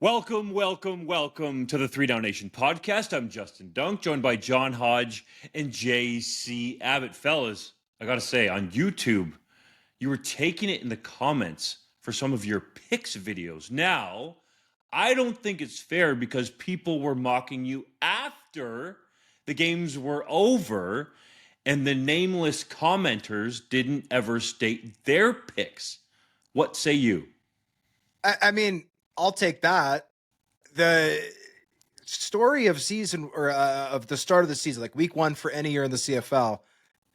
Welcome, welcome, welcome to the 3 Down Nation podcast. I'm Justin Dunk, joined by John Hodge and JC Abbott. Fellas, I gotta say, on YouTube, you were taking it in the comments for some of your picks videos. Now, I don't think it's fair because people were mocking you after the games were over and the nameless commenters didn't ever state their picks. What say you? I mean, I'll take that. The story of season or of the start of the season, like week one for any year in the CFL,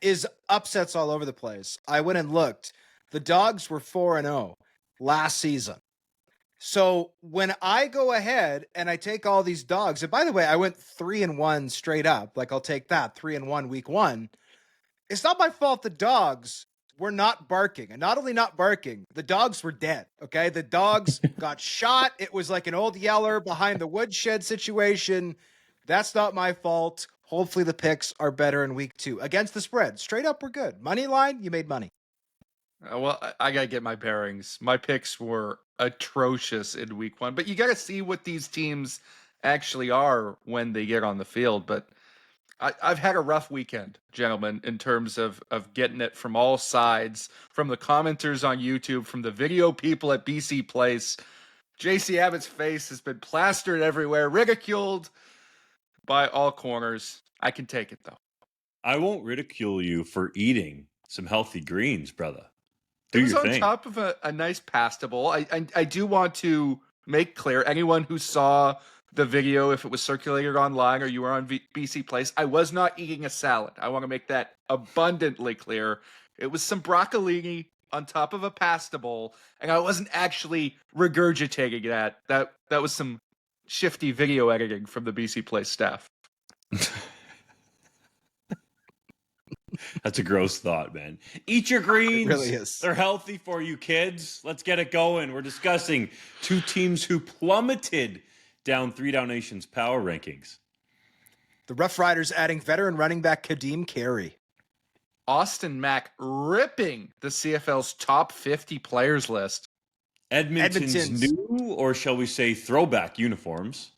is upsets all over the place. I went and looked. The Dogs were 4-0 last season. So when I go ahead and I take all these Dogs, and by the way, I went 3-1 straight up. Like I'll take that 3-1 week one. It's not my fault the Dogs were not barking. And not only not barking, the Dogs were dead. Okay. The Dogs got shot. It was like an old yeller behind the woodshed situation. That's not my fault. Hopefully the picks are better in week two. Against the spread. Straight up, we're good. Money line, you made money. Well, I got to get my bearings. My picks were atrocious in week one, but you got to see what these teams actually are when they get on the field. But I've had a rough weekend, gentlemen, in terms of getting it from all sides, from the commenters on YouTube, from the video people at BC Place. JC Abbott's face has been plastered everywhere, ridiculed by all corners. I can take it, though. I won't ridicule you for eating some healthy greens, brother. Do it was your on thing. top of a nice pasta bowl. I do want to make clear, anyone who saw the video, if it was circulated online or you were on BC Place, I was not eating a salad. I want to make that abundantly clear. It was some broccolini on top of a pasta bowl, and I wasn't actually regurgitating that. That was some shifty video editing from the BC Place staff. That's a gross thought, man. Eat your greens. It really is. They're healthy for you kids. Let's get it going. We're discussing two teams who plummeted down 3 Down Nation's power rankings. The Roughriders adding veteran running back Ka'Deem Carey. Austin Mack ripping the CFL's top 50 players list. Edmonton's new, or shall we say throwback uniforms.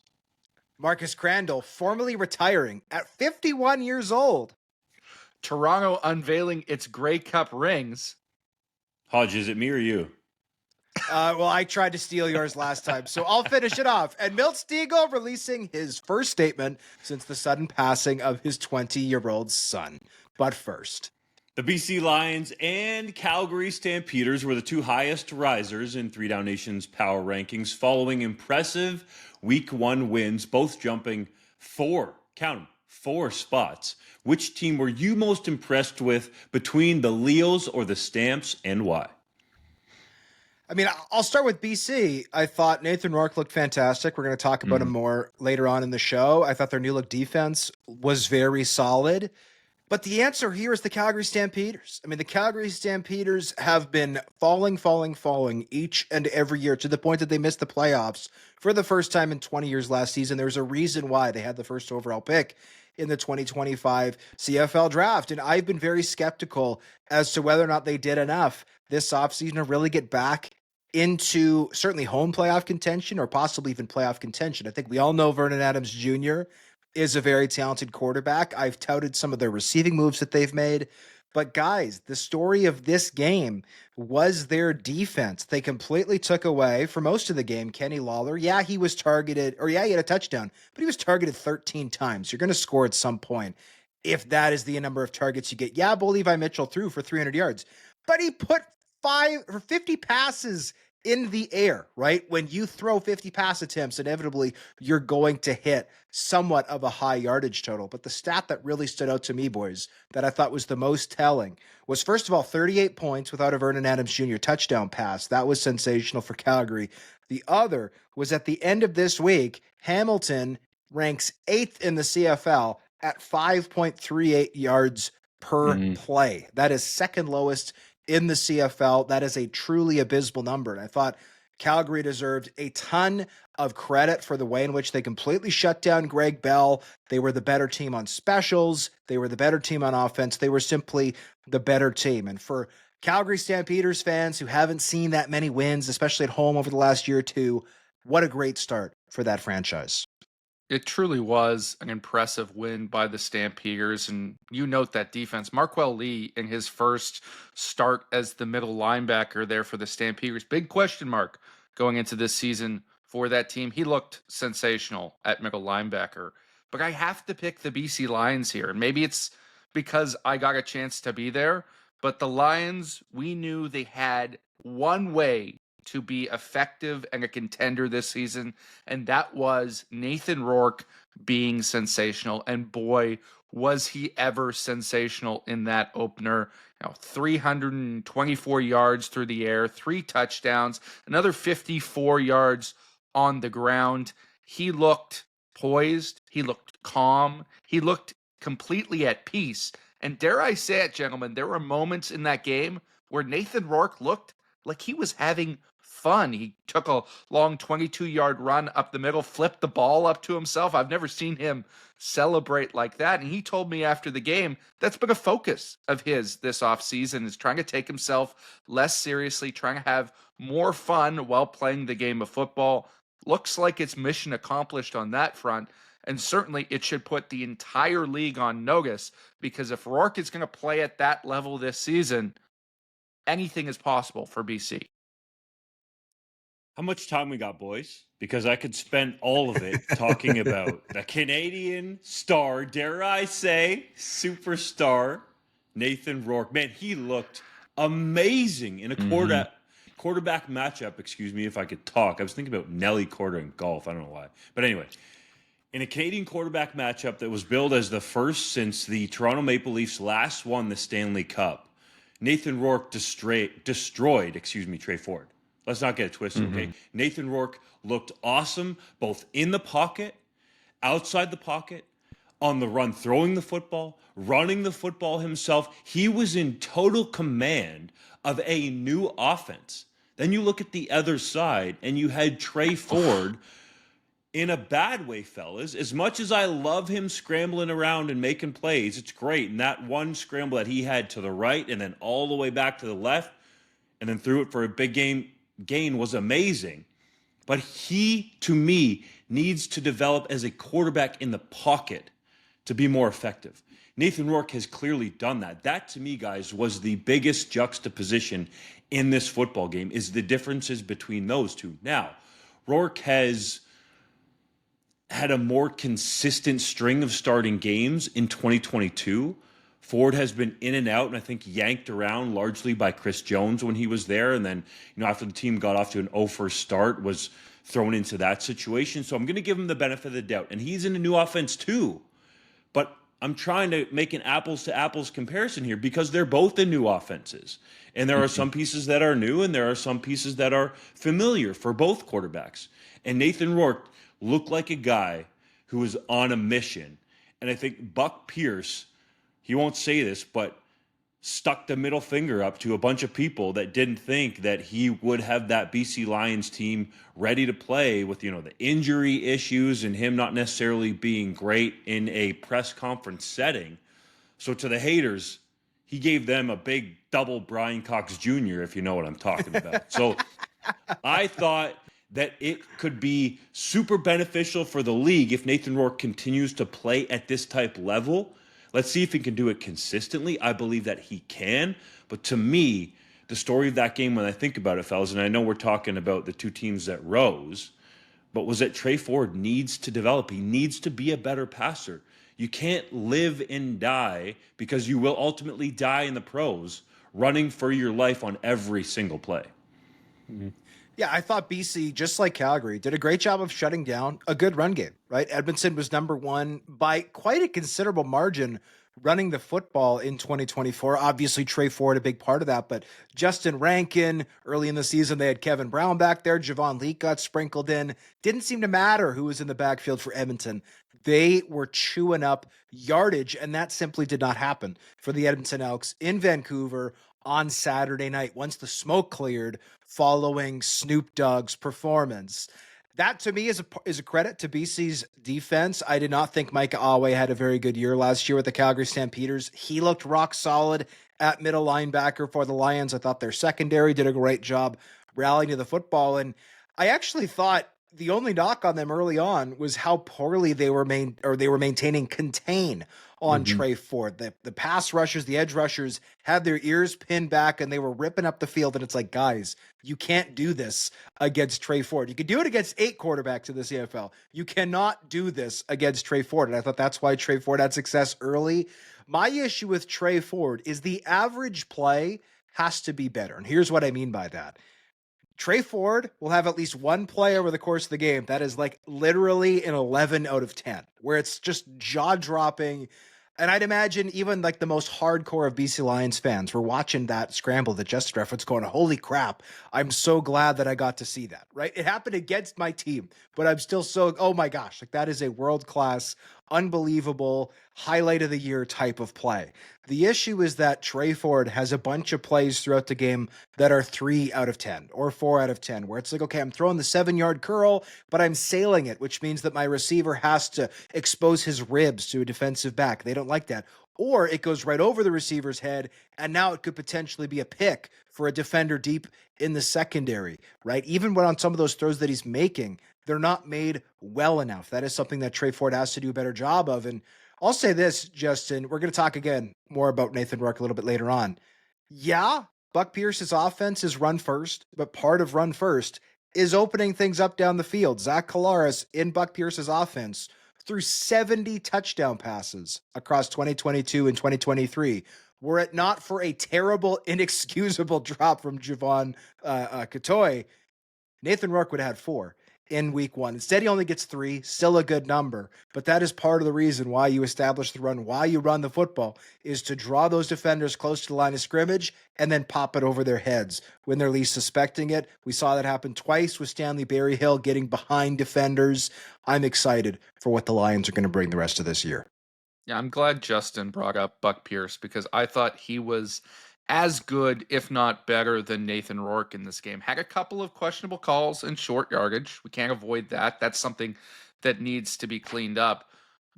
Marcus Crandall formally retiring at 51 years old. Toronto unveiling its Grey Cup rings. Hodge, is it me or you? Well, I tried to steal yours last time, so I'll finish it off. And Milt Stegall releasing his first statement since the sudden passing of his 20-year-old son. But first, the BC Lions and Calgary Stampeders were the two highest risers in 3 Down Nation's power rankings following impressive week one wins, both jumping four spots. Which team were you most impressed with between the Leos or the Stamps, and why? I mean, I'll start with BC. I thought Nathan Rourke looked fantastic. We're going to talk about him more later on in the show. I thought their new look defense was very solid. But the answer here is the Calgary Stampeders. I mean, the Calgary Stampeders have been falling each and every year to the point that they missed the playoffs for the first time in 20 years last season. There's a reason why they had the first overall pick in the 2025 CFL draft. And I've been very skeptical as to whether or not they did enough this offseason to really get back into certainly home playoff contention or possibly even playoff contention. I think we all know Vernon Adams Jr. is a very talented quarterback. I've touted some of their receiving moves that they've made. But guys, the story of this game was their defense. They completely took away, for most of the game, Kenny Lawler. Yeah, he was targeted, or yeah, he had a touchdown, but he was targeted 13 times. You're going to score at some point if that is the number of targets you get. Yeah, Bo Levi Mitchell threw for 300 yards, but he put 50 passes in the air, right? When you throw 50 pass attempts, inevitably you're going to hit somewhat of a high yardage total. But the stat that really stood out to me, boys, that I thought was the most telling was, first of all, 38 points without a Vernon Adams Jr. touchdown pass. That was sensational for Calgary. The other was at the end of this week, Hamilton ranks 8th in the CFL at 5.38 yards per play. That is second lowest in the CFL. That is a truly abysmal number. And I thought Calgary deserved a ton of credit for the way in which they completely shut down Greg Bell. They were the better team on specials. They were the better team on offense. They were simply the better team. And for Calgary Stampeders fans who haven't seen that many wins, especially at home over the last year or two, what a great start for that franchise. It truly was an impressive win by the Stampeders, and you note that defense. Marquel Lee, in his first start as the middle linebacker there for the Stampeders, big question mark going into this season for that team. He looked sensational at middle linebacker, but I have to pick the BC Lions here, and maybe it's because I got a chance to be there, but the Lions, we knew they had one way to be effective and a contender this season, and that was Nathan Rourke being sensational. And boy, was he ever sensational in that opener. 324 yards through the air, 3 touchdowns, another 54 yards on the ground. He looked poised, he looked calm, he looked completely at peace. And dare I say it, gentlemen, there were moments in that game where Nathan Rourke looked like he was having fun. He took a long 22-yard run up the middle, flipped the ball up to himself. I've never seen him celebrate like that. And he told me after the game that's been a focus of his this offseason, is trying to take himself less seriously, trying to have more fun while playing the game of football. Looks like it's mission accomplished on that front. And certainly it should put the entire league on notice, because if Rourke is going to play at that level this season, anything is possible for BC. How much time we got, boys? Because I could spend all of it talking about the Canadian star, dare I say, superstar, Nathan Rourke. Man, he looked amazing in a quarterback matchup. Excuse me if I could talk. I was thinking about Nelly Korda in golf. I don't know why. But anyway, in a Canadian quarterback matchup that was billed as the first since the Toronto Maple Leafs last won the Stanley Cup, Nathan Rourke destroyed Trey Ford. Let's not get it twisted, okay? Nathan Rourke looked awesome, both in the pocket, outside the pocket, on the run, throwing the football, running the football himself. He was in total command of a new offense. Then you look at the other side, and you had Trey Ford in a bad way, fellas. As much as I love him scrambling around and making plays, it's great. And that one scramble that he had to the right and then all the way back to the left and then threw it for a big gain was amazing. But he, to me, needs to develop as a quarterback in the pocket to be more effective. Nathan Rourke has clearly done that. That, to me, guys, was the biggest juxtaposition in this football game, is the differences between those two. Now, Rourke has had a more consistent string of starting games in 2022. Ford has been in and out, and I think yanked around largely by Chris Jones when he was there. And then, after the team got off to an 0-1 start, was thrown into that situation. So I'm going to give him the benefit of the doubt. And he's in a new offense too. But I'm trying to make an apples-to-apples comparison here, because they're both in new offenses. And there are some pieces that are new, and there are some pieces that are familiar for both quarterbacks. And Nathan Rourke looked like a guy who was on a mission. And I think Buck Pierce, he won't say this, but stuck the middle finger up to a bunch of people that didn't think that he would have that BC Lions team ready to play with, the injury issues and him not necessarily being great in a press conference setting. So to the haters, he gave them a big double Brian Cox Jr., if you know what I'm talking about. So I thought that it could be super beneficial for the league if Nathan Rourke continues to play at this type level. Let's see if he can do it consistently. I believe that he can. But to me, the story of that game, when I think about it, fellas, and I know we're talking about the two teams that rose, but was that Trey Ford needs to develop. He needs to be a better passer. You can't live and die, because you will ultimately die in the pros, running for your life on every single play. Yeah, I thought BC, just like Calgary, did a great job of shutting down a good run game, right? Edmonton was number one by quite a considerable margin running the football in 2024. Obviously, Trey Ford, a big part of that, but Justin Rankin, early in the season, they had Kevin Brown back there. Javon Leake got sprinkled in. Didn't seem to matter who was in the backfield for Edmonton. They were chewing up yardage, and that simply did not happen for the Edmonton Elks in Vancouver on Saturday night, once the smoke cleared following Snoop Dogg's performance. That, to me, is a credit to BC's defense. I did not think Micah Awe had a very good year last year with the Calgary Stampeders. He looked rock solid at middle linebacker for the Lions. I thought their secondary did a great job rallying to the football. And I actually thought the only knock on them early on was how poorly they were maintaining contain on Trey Ford. The pass rushers, the edge rushers had their ears pinned back and they were ripping up the field. And it's like, guys, you can't do this against Trey Ford. You could do it against 8 quarterbacks in the CFL. You cannot do this against Trey Ford. And I thought that's why Trey Ford had success early. My issue with Trey Ford is the average play has to be better. And here's what I mean by that. Trey Ford will have at least one play over the course of the game that is like literally an 11 out of 10, where it's just jaw-dropping. And I'd imagine even like the most hardcore of BC Lions fans were watching that scramble that just referenced going, holy crap, I'm so glad that I got to see that, right? It happened against my team, but I'm still so, oh my gosh, like that is a world-class, unbelievable, highlight of the year type of play. The issue is that Trey Ford has a bunch of plays throughout the game that are 3 out of 10 or 4 out of 10, where it's like, okay, I'm throwing the 7-yard curl, but I'm sailing it, which means that my receiver has to expose his ribs to a defensive back. They don't like that. Or it goes right over the receiver's head, and now it could potentially be a pick for a defender deep in the secondary, right? Even when on some of those throws that he's making, they're not made well enough. That is something that Trey Ford has to do a better job of. And I'll say this, Justin, we're going to talk again more about Nathan Rourke a little bit later on. Yeah, Buck Pierce's offense is run first, but part of run first is opening things up down the field. Zach Collaros in Buck Pierce's offense threw 70 touchdown passes across 2022 and 2023. Were it not for a terrible, inexcusable drop from Javon Katoy, Nathan Rourke would have had 4 in week 1. Instead, he only gets 3, still a good number. But that is part of the reason why you establish the run, why you run the football, is to draw those defenders close to the line of scrimmage and then pop it over their heads when they're least suspecting it. We saw that happen twice with Stanley Berryhill getting behind defenders. I'm excited for what the Lions are going to bring the rest of this year. Yeah, I'm glad Justin brought up Buck Pierce because I thought he was as good, if not better, than Nathan Rourke in this game. Had a couple of questionable calls in short yardage. We can't avoid that. That's something that needs to be cleaned up.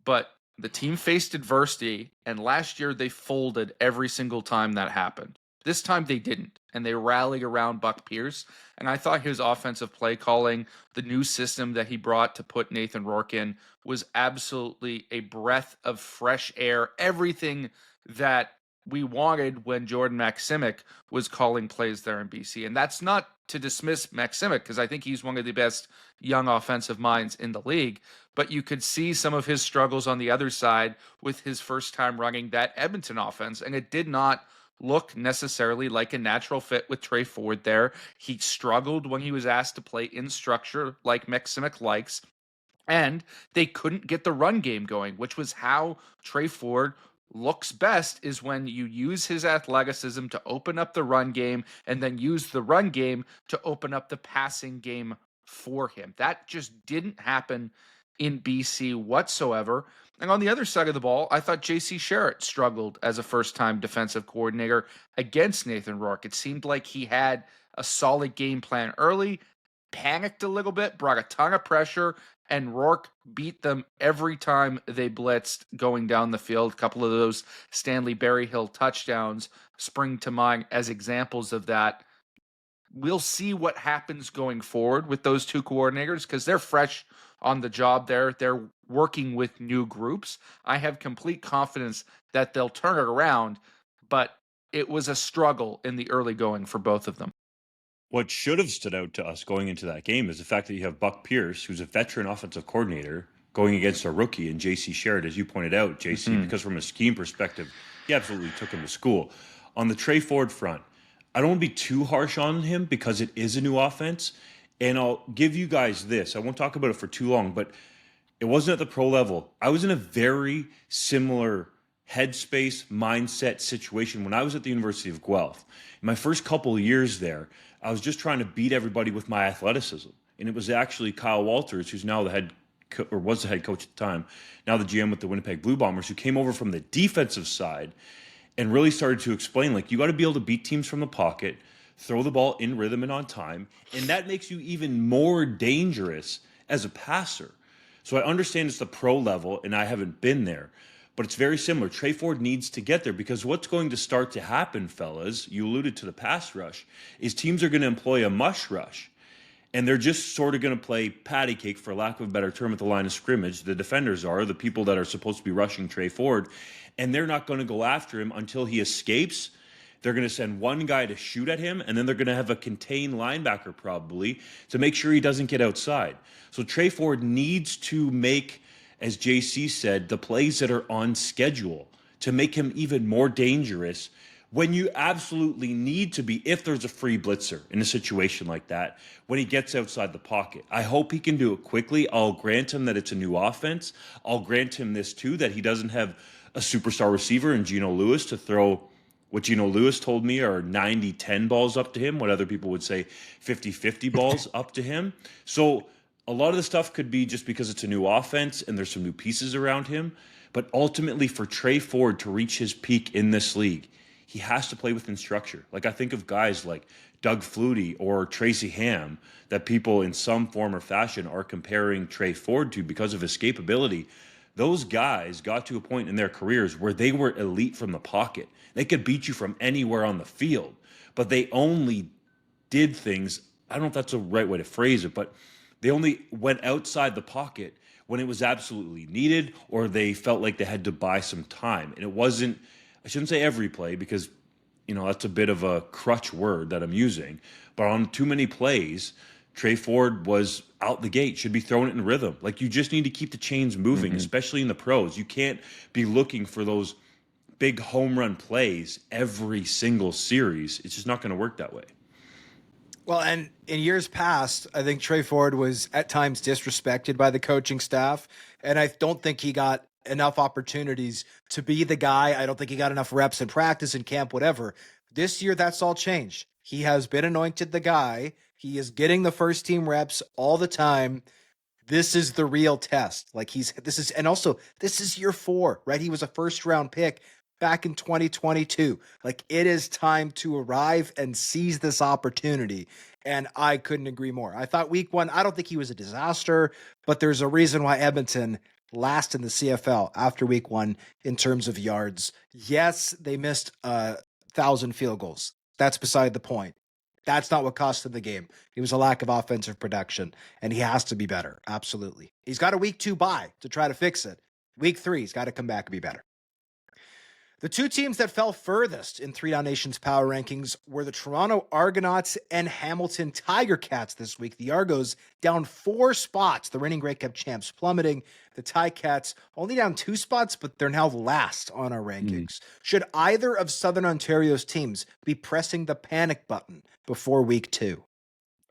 But the team faced adversity, and last year they folded every single time that happened. This time they didn't, and they rallied around Buck Pierce. And I thought his offensive play calling, the new system that he brought to put Nathan Rourke in, was absolutely a breath of fresh air. Everything that we wanted when Jordan Maksimic was calling plays there in BC. And that's not to dismiss Maksimic, because I think he's one of the best young offensive minds in the league. But you could see some of his struggles on the other side with his first time running that Edmonton offense. And it did not look necessarily like a natural fit with Trey Ford there. He struggled when he was asked to play in structure like Maksimic likes. And they couldn't get the run game going, which was how Trey Ford looks best, is when you use his athleticism to open up the run game and then use the run game to open up the passing game for him. That just didn't happen in BC whatsoever. And on the other side of the ball, I thought JC Sherritt struggled as a first-time defensive coordinator against Nathan Rourke. It seemed like he had a solid game plan early, panicked a little bit, brought a ton of pressure, and Rourke beat them every time they blitzed going down the field. A couple of those Stanley Berryhill touchdowns spring to mind as examples of that. We'll see what happens going forward with those two coordinators because they're fresh on the job there. They're working with new groups. I have complete confidence that they'll turn it around, but it was a struggle in the early going for both of them. What should have stood out to us going into that game is the fact that you have Buck Pierce, who's a veteran offensive coordinator, going against a rookie, and JC Sherritt, as you pointed out, JC, because from a scheme perspective, he absolutely took him to school. On the Trey Ford front, I don't want to be too harsh on him because it is a new offense, and I'll give you guys this. I won't talk about it for too long, but it wasn't at the pro level. I was in a very similar headspace, mindset situation when I was at the University of Guelph. In my first couple of years there, I was just trying to beat everybody with my athleticism. And it was actually Kyle Walters, who's now was the head coach at the time, now the GM with the Winnipeg Blue Bombers, who came over from the defensive side and really started to explain, like, you got to be able to beat teams from the pocket, throw the ball in rhythm and on time, and that makes you even more dangerous as a passer. So I understand it's the pro level, and I haven't been there, but it's very similar. Trey Ford needs to get there because what's going to start to happen, fellas, you alluded to the pass rush, is teams are going to employ a mush rush. And they're just sort of going to play patty cake, for lack of a better term, at the line of scrimmage. The defenders are the people that are supposed to be rushing Trey Ford, and they're not going to go after him until he escapes. They're going to send one guy to shoot at him, and then they're going to have a contained linebacker probably to make sure he doesn't get outside. So Trey Ford needs to make, as JC said, the plays that are on schedule to make him even more dangerous when you absolutely need to be, if there's a free blitzer in a situation like that, when he gets outside the pocket. I hope he can do it quickly. I'll grant him that it's a new offense. I'll grant him this too, that he doesn't have a superstar receiver in Geno Lewis to throw what Geno Lewis told me are 90-10 balls up to him, what other people would say 50-50 balls up to him. So a lot of the stuff could be just because it's a new offense and there's some new pieces around him. But ultimately, for Trey Ford to reach his peak in this league, he has to play within structure. Like, I think of guys like Doug Flutie or Tracy Ham that people in some form or fashion are comparing Trey Ford to because of his escapability. Those guys got to a point in their careers where they were elite from the pocket. They could beat you from anywhere on the field, but they only did things, I don't know if that's the right way to phrase it, but they only went outside the pocket when it was absolutely needed, or they felt like they had to buy some time. And it wasn't, I shouldn't say every play, because, you know, that's a bit of a crutch word that I'm using. But on too many plays, Trey Ford was out the gate, should be throwing it in rhythm. Like, you just need to keep the chains moving, especially in the pros. You can't be looking for those big home run plays every single series. It's just not going to work that way. Well, and in years past, I think Trey Ford was at times disrespected by the coaching staff, and I don't think he got enough opportunities to be the guy. I don't think he got enough reps in practice, in camp, whatever. This year, that's all changed. He has been anointed the guy. He is getting the first team reps all the time. This is the real test. Like, and also this is year 4, right? He was a first round pick back in 2022. Like, it is time to arrive and seize this opportunity. And I couldn't agree more. I thought week 1, I don't think he was a disaster, but there's a reason why Edmonton last in the CFL after week 1 in terms of yards. Yes, they missed 1,000 field goals. That's beside the point. That's not what cost him the game. It was a lack of offensive production, and he has to be better. Absolutely. He's got a week 2 bye to try to fix it. Week 3, he's got to come back and be better. The two teams that fell furthest in 3 Down Nation's power rankings were the Toronto Argonauts and Hamilton Tiger Cats this week. The Argos down 4 spots, the reigning Grey Cup champs plummeting. The Ticats only down 2 spots, but they're now last on our rankings. Should either of Southern Ontario's teams be pressing the panic button before week 2?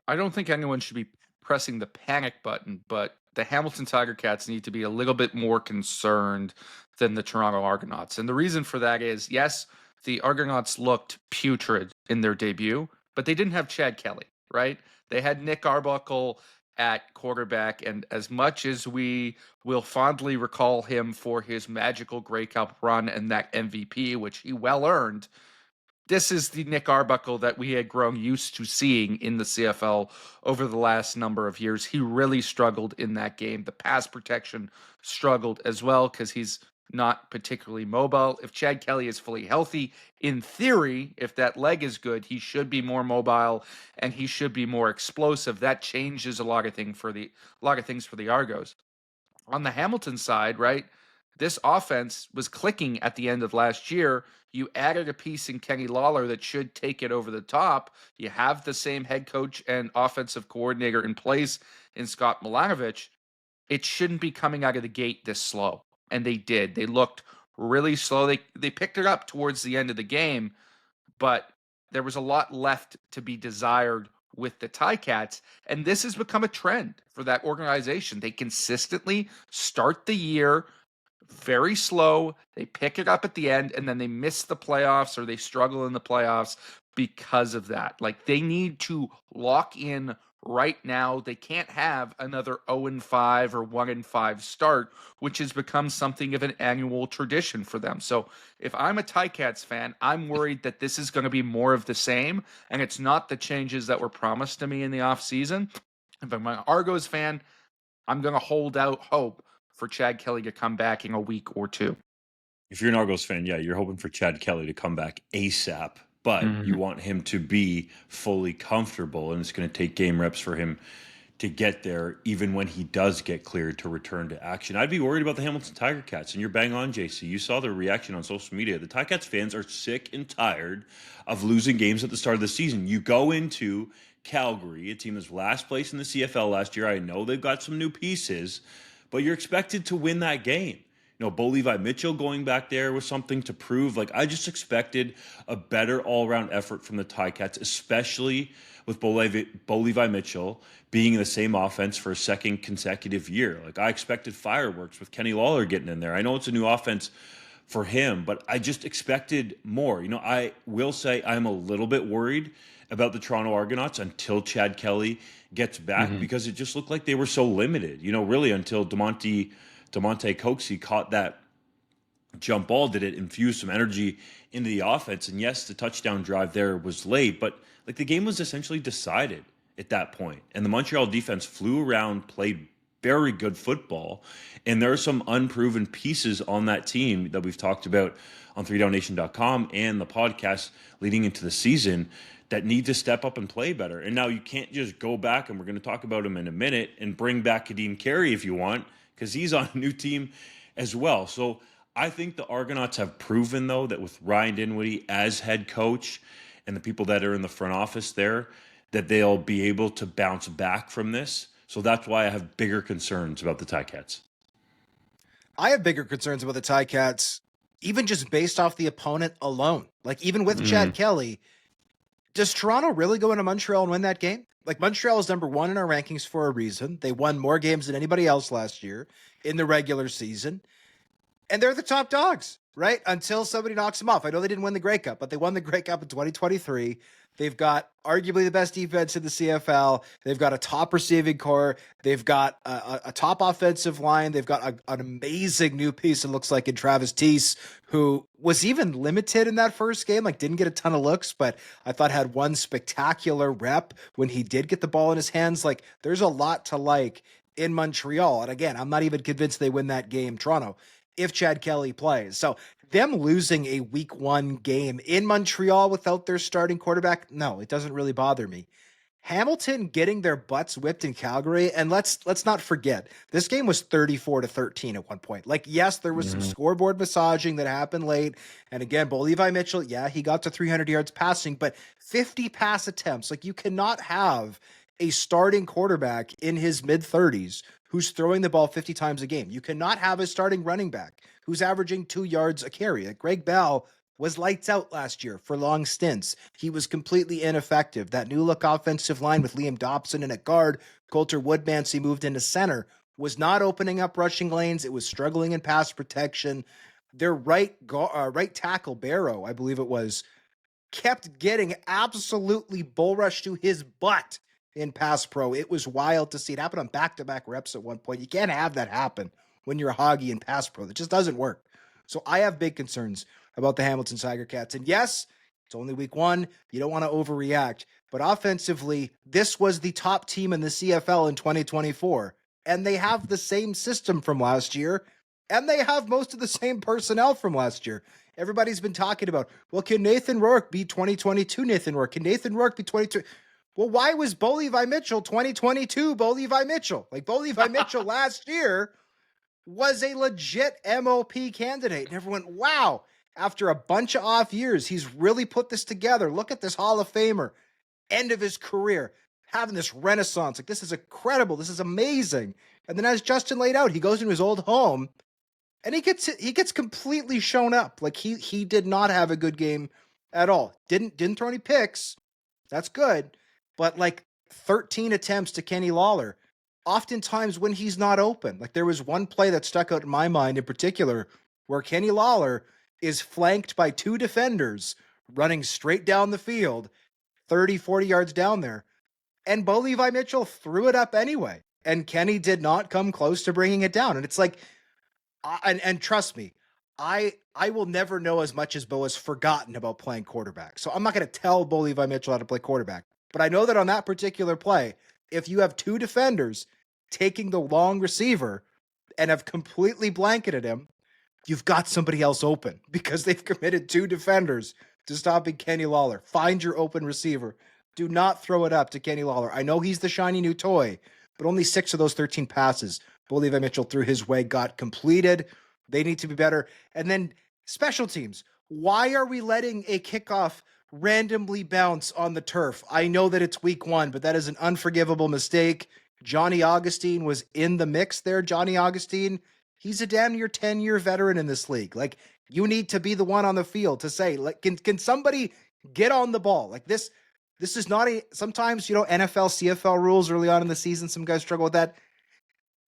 I don't think anyone should be pressing the panic button, but the Hamilton Tiger Cats need to be a little bit more concerned than the Toronto Argonauts. And the reason for that is, yes, the Argonauts looked putrid in their debut, but they didn't have Chad Kelly, right? They had Nick Arbuckle at quarterback, and as much as we will fondly recall him for his magical Grey Cup run and that MVP, which he well earned, this is the Nick Arbuckle that we had grown used to seeing in the CFL over the last number of years. He really struggled in that game. The pass protection struggled as well because he's not particularly mobile. If Chad Kelly is fully healthy, in theory, if that leg is good, he should be more mobile and he should be more explosive. That changes a lot of things for the Argos. On the Hamilton side, right? This offense was clicking at the end of last year. You added a piece in Kenny Lawler that should take it over the top. You have the same head coach and offensive coordinator in place in Scott Milanovic. It shouldn't be coming out of the gate this slow. And they did. They looked really slow. They picked it up towards the end of the game, but there was a lot left to be desired with the Ticats. And this has become a trend for that organization. They consistently start the year very slow. They pick it up at the end, and then they miss the playoffs or they struggle in the playoffs because of that. Like, they need to lock in right now. They can't have another 0-5 or 1-5 start, which has become something of an annual tradition for them. So if I'm a Ticats fan, I'm worried that this is going to be more of the same, and it's not the changes that were promised to me in the offseason. If I'm an Argos fan, I'm going to hold out hope for Chad Kelly to come back in a week or 2. If you're an Argos fan, yeah, you're hoping for Chad Kelly to come back ASAP. but you want him to be fully comfortable, and it's going to take game reps for him to get there, even when he does get cleared to return to action. I'd be worried about the Hamilton Tiger Cats, and you're bang on, JC. You saw the reaction on social media. The Ticats fans are sick and tired of losing games at the start of the season. You go into Calgary, a team that's last place in the CFL last year. I know they've got some new pieces, but you're expected to win that game. You know, Bo Levi Mitchell going back there was something to prove. Like, I just expected a better all-around effort from the Ticats, especially with Bo Levi Mitchell being in the same offense for a second consecutive year. Like, I expected fireworks with Kenny Lawler getting in there. I know it's a new offense for him, but I just expected more. You know, I will say I'm a little bit worried about the Toronto Argonauts until Chad Kelly gets back, because it just looked like they were so limited, you know, really until Damonte Coxie caught that jump ball. Did it infuse some energy into the offense? And yes, the touchdown drive there was late, but like the game was essentially decided at that point. And the Montreal defense flew around, played very good football. And there are some unproven pieces on that team that we've talked about on 3downnation.com and the podcast leading into the season that need to step up and play better. And now you can't just go back, and we're going to talk about him in a minute, and bring back Ka'Deem Carey if you want, because he's on a new team as well. So I think the Argonauts have proven, though, that with Ryan Dinwiddie as head coach and the people that are in the front office there, that they'll be able to bounce back from this. So that's why I have bigger concerns about the Ticats. I have bigger concerns about the Ticats, even just based off the opponent alone. Like, even with Chad Kelly, does Toronto really go into Montreal and win that game? Like, Montreal is number one in our rankings for a reason. They won more games than anybody else last year in the regular season. And they're the top dogs, right? Until somebody knocks them off. I know they didn't win the Grey Cup, but they won the Grey Cup in 2023. They've got arguably the best defense in the CFL. They've got a top receiving core. They've got a top offensive line. They've got an amazing new piece, it looks like, in Travis Teese, who was even limited in that first game, like didn't get a ton of looks, but I thought had one spectacular rep when he did get the ball in his hands. Like, there's a lot to like in Montreal. And again, I'm not even convinced they win that game, Toronto, if Chad Kelly plays. So them losing a week one game in Montreal without their starting quarterback, no, it doesn't really bother me. Hamilton getting their butts whipped in Calgary, and let's not forget, this game was 34-13 at one point. Like, yes, there was some scoreboard massaging that happened late, and again, Bo Levi Mitchell, yeah, he got to 300 yards passing, but 50 pass attempts. Like, you cannot have a starting quarterback in his mid-30s who's throwing the ball 50 times a game. You cannot have a starting running back who's averaging 2 yards a carry. Like, Greg Bell was lights out last year for long stints. He was completely ineffective. That new look offensive line with Liam Dobson in at guard, Coulter Woodmansey moved into center, was not opening up rushing lanes. It was struggling in pass protection. Their right tackle, Barrow, I believe it was, kept getting absolutely bull rushed to his butt in pass pro. It was wild to see it happen on back-to-back reps at one point. You can't have that happen when you're hoggy in pass pro. That just doesn't work. So I have big concerns about the Hamilton Tiger Cats. And yes, it's only week one. You don't want to overreact. But offensively, this was the top team in the CFL in 2024. And they have the same system from last year. And they have most of the same personnel from last year. Everybody's been talking about, well, can Nathan Rourke be 2022 Nathan Rourke? Can Nathan Rourke be 22? Well, why was Bo Levi Mitchell 2022 Bo Levi Mitchell? Like, Bo Levi Mitchell last year was a legit MOP candidate. And everyone, wow, after a bunch of off years, he's really put this together. Look at this Hall of Famer, end of his career, having this renaissance. Like, this is incredible. This is amazing. And then as Justin laid out, he goes into his old home and he gets completely shown up. Like, he did not have a good game at all. Didn't throw any picks. That's good. But like 13 attempts to Kenny Lawler, oftentimes when he's not open. Like, there was one play that stuck out in my mind in particular where Kenny Lawler is flanked by two defenders running straight down the field, 30, 40 yards down there. And Bo Levi Mitchell threw it up anyway. And Kenny did not come close to bringing it down. And it's like, and trust me, I will never know as much as Bo has forgotten about playing quarterback. So I'm not going to tell Bo Levi Mitchell how to play quarterback. But I know that on that particular play, if you have two defenders taking the long receiver and have completely blanketed him, you've got somebody else open because they've committed two defenders to stopping Kenny Lawler. Find your open receiver. Do not throw it up to Kenny Lawler. I know he's the shiny new toy, but only 6 of those 13 passes Levi Mitchell threw his way got completed. They need to be better. And then special teams. Why are we letting a kickoff randomly bounce on the turf? I know that it's week 1, but that is an unforgivable mistake. Johnny Augustine was in the mix there. Johnny Augustine, he's a damn near 10-year veteran in this league. Like, you need to be the one on the field to say, like, can somebody get on the ball? Like, this is not sometimes, NFL, CFL rules early on in the season, some guys struggle with that.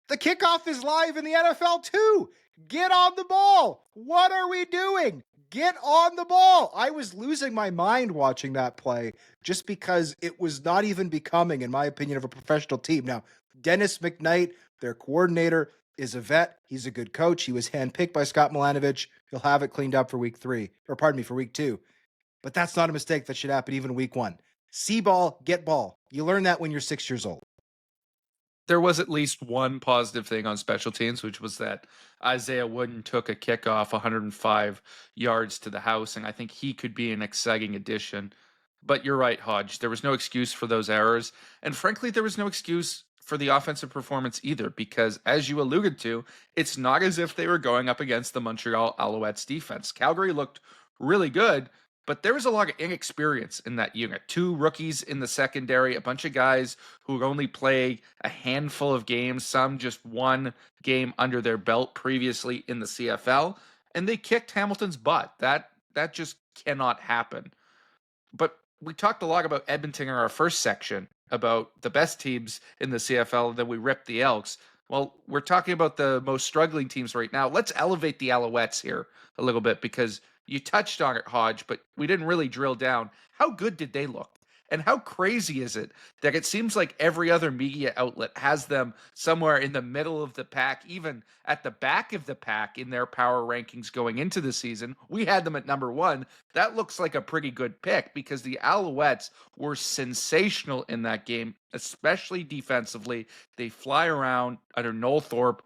The kickoff is live in the NFL too. Get on the ball. What are we doing? Get on the ball. I was losing my mind watching that play just because it was not even becoming, in my opinion, of a professional team. Now, Dennis McKnight, their coordinator, is a vet. He's a good coach. He was handpicked by Scott Milanovich. He'll have it cleaned up for week 2. But that's not a mistake that should happen even week 1. See ball, get ball. You learn that when you're 6 years old. There was at least one positive thing on special teams, which was that Isaiah Wooden took a kickoff 105 yards to the house, and I think he could be an exciting addition. But you're right, Hodge. There was no excuse for those errors, and frankly, there was no excuse for the offensive performance either, because as you alluded to, it's not as if they were going up against the Montreal Alouettes defense. Calgary looked really good, but there was a lot of inexperience in that unit. 2 rookies in the secondary, a bunch of guys who only played a handful of games, some just 1 game under their belt previously in the CFL, and they kicked Hamilton's butt. That just cannot happen. But we talked a lot about Edmonton in our first section, about the best teams in the CFL, and then we ripped the Elks. Well, we're talking about the most struggling teams right now. Let's elevate the Alouettes here a little bit, because you touched on it, Hodge, but we didn't really drill down. How good did they look? And how crazy is it that it seems like every other media outlet has them somewhere in the middle of the pack, even at the back of the pack in their power rankings going into the season? We had them at number 1. That looks like a pretty good pick, because the Alouettes were sensational in that game, especially defensively. They fly around under Noel Thorpe.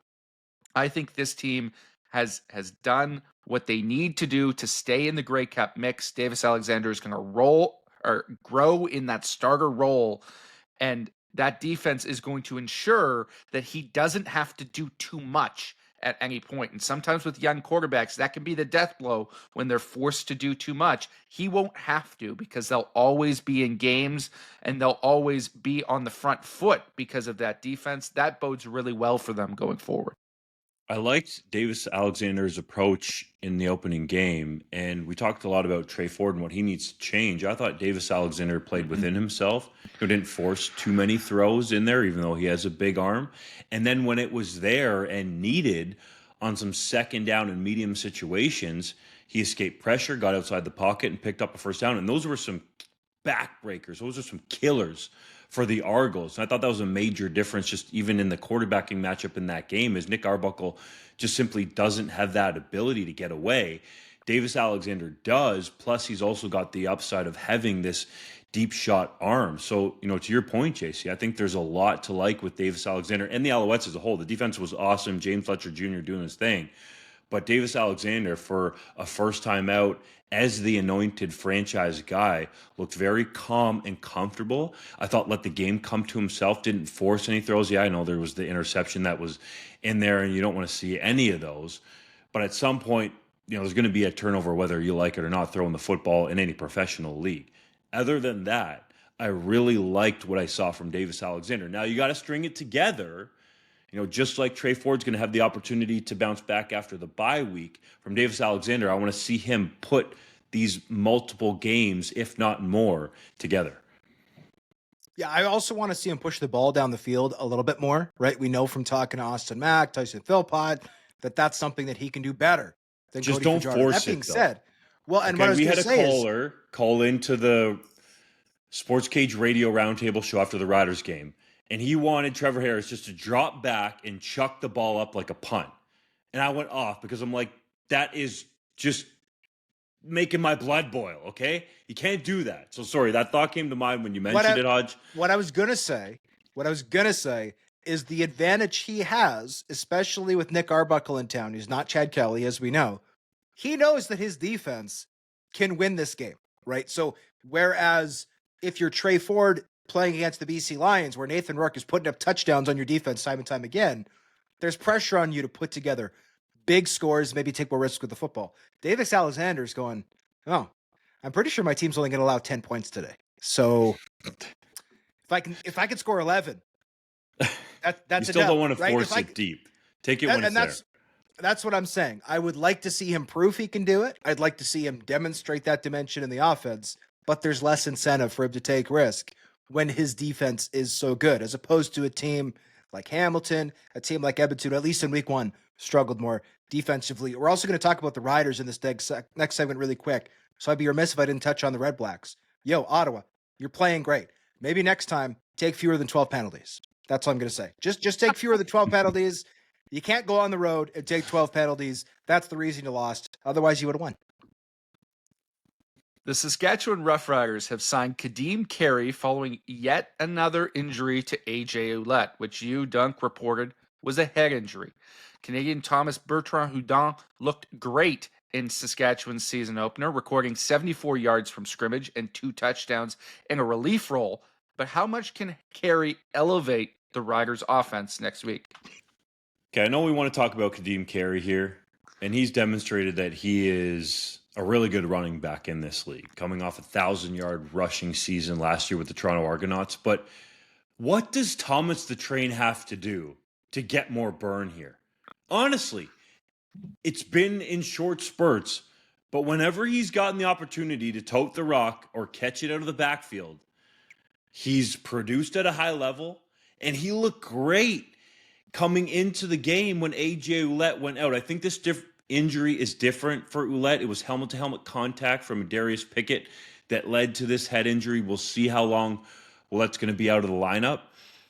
I think this team has done what they need to do to stay in the Grey Cup mix. Davis Alexander is going to grow in that starter role, and that defense is going to ensure that he doesn't have to do too much at any point. And sometimes with young quarterbacks, that can be the death blow when they're forced to do too much. He won't have to, because they'll always be in games and they'll always be on the front foot because of that defense. That bodes really well for them going forward. I liked Davis Alexander's approach in the opening game, and we talked a lot about Trey Ford and what he needs to change. I thought Davis Alexander played within himself. He didn't force too many throws in there, even though he has a big arm. And then when it was there and needed on some second down and medium situations, he escaped pressure, got outside the pocket, and picked up a first down. And those were some backbreakers. Those are some killers for the Argos. And I thought that was a major difference just even in the quarterbacking matchup in that game, is Nick Arbuckle just simply doesn't have that ability to get away. Davis Alexander does, plus he's also got the upside of having this deep shot arm. So, to your point, JC, I think there's a lot to like with Davis Alexander and the Alouettes as a whole. The defense was awesome. James Fletcher Jr. doing his thing. But Davis Alexander, for a first time out as the anointed franchise guy, looked very calm and comfortable. I thought let the game come to himself, didn't force any throws. Yeah, I know there was the interception that was in there, and you don't want to see any of those. But at some point, there's going to be a turnover, whether you like it or not, throwing the football in any professional league. Other than that, I really liked what I saw from Davis Alexander. Now, you got to string it together. Just like Trey Ford's going to have the opportunity to bounce back after the bye week, from Davis Alexander, I want to see him put these multiple games, if not more, together. Yeah, I also want to see him push the ball down the field a little bit more, right? We know from talking to Austin Mack, Tyson Philpott, that's something that he can do better than Just Cody don't Fajardo. force that being it, though. said, well, and Okay, what I was we going had to a say caller call into the Sports Cage Radio Roundtable show after the Riders game, and he wanted Trevor Harris just to drop back and chuck the ball up like a punt. And I went off because I'm like, that is just making my blood boil, okay? You can't do that. So sorry, that thought came to mind when you mentioned it, Hodge. What I was going to say is the advantage he has, especially with Nick Arbuckle in town, who's not Chad Kelly, as we know. He knows that his defense can win this game. right? So whereas if you're Trey Ford playing against the BC Lions, where Nathan Rourke is putting up touchdowns on your defense time and time again, there's pressure on you to put together big scores, maybe take more risks with the football. Davis Alexander's going, oh, I'm pretty sure my team's only going to allow 10 points today. So if I can score 11, that's you still don't want to right? force it deep. Take it when it's there. That's what I'm saying. I would like to see him prove he can do it. I'd like to see him demonstrate that dimension in the offense, but there's less incentive for him to take risk when his defense is so good, as opposed to a team like Hamilton, a team like Edmonton, at least in week 1, struggled more defensively. We're also going to talk about the Riders in this next segment really quick, so I'd be remiss if I didn't touch on the Red Blacks. Yo, Ottawa, you're playing great. Maybe next time, take fewer than 12 penalties. That's all I'm going to say. Just take fewer than 12 penalties. You can't go on the road and take 12 penalties. That's the reason you lost. Otherwise, you would have won. The Saskatchewan Roughriders have signed Ka'Deem Carey following yet another injury to AJ Ouellette, which you, Dunk, reported was a head injury. Canadian Thomas Bertrand-Hudon looked great in Saskatchewan's season opener, recording 74 yards from scrimmage and 2 touchdowns in a relief role. But how much can Carey elevate the Riders' offense next week? Okay, I know we want to talk about Ka'Deem Carey here, and he's demonstrated that he is a really good running back in this league, coming off a 1,000-yard rushing season last year with the Toronto Argonauts. But what does Thomas the Train have to do to get more burn here? Honestly, it's been in short spurts, but whenever he's gotten the opportunity to tote the rock or catch it out of the backfield, he's produced at a high level, and he looked great coming into the game when AJ Ouellette went out. I think this injury is different for Ouellette. It was helmet-to-helmet contact from Darius Pickett that led to this head injury. We'll see how long Ouellette's going to be out of the lineup.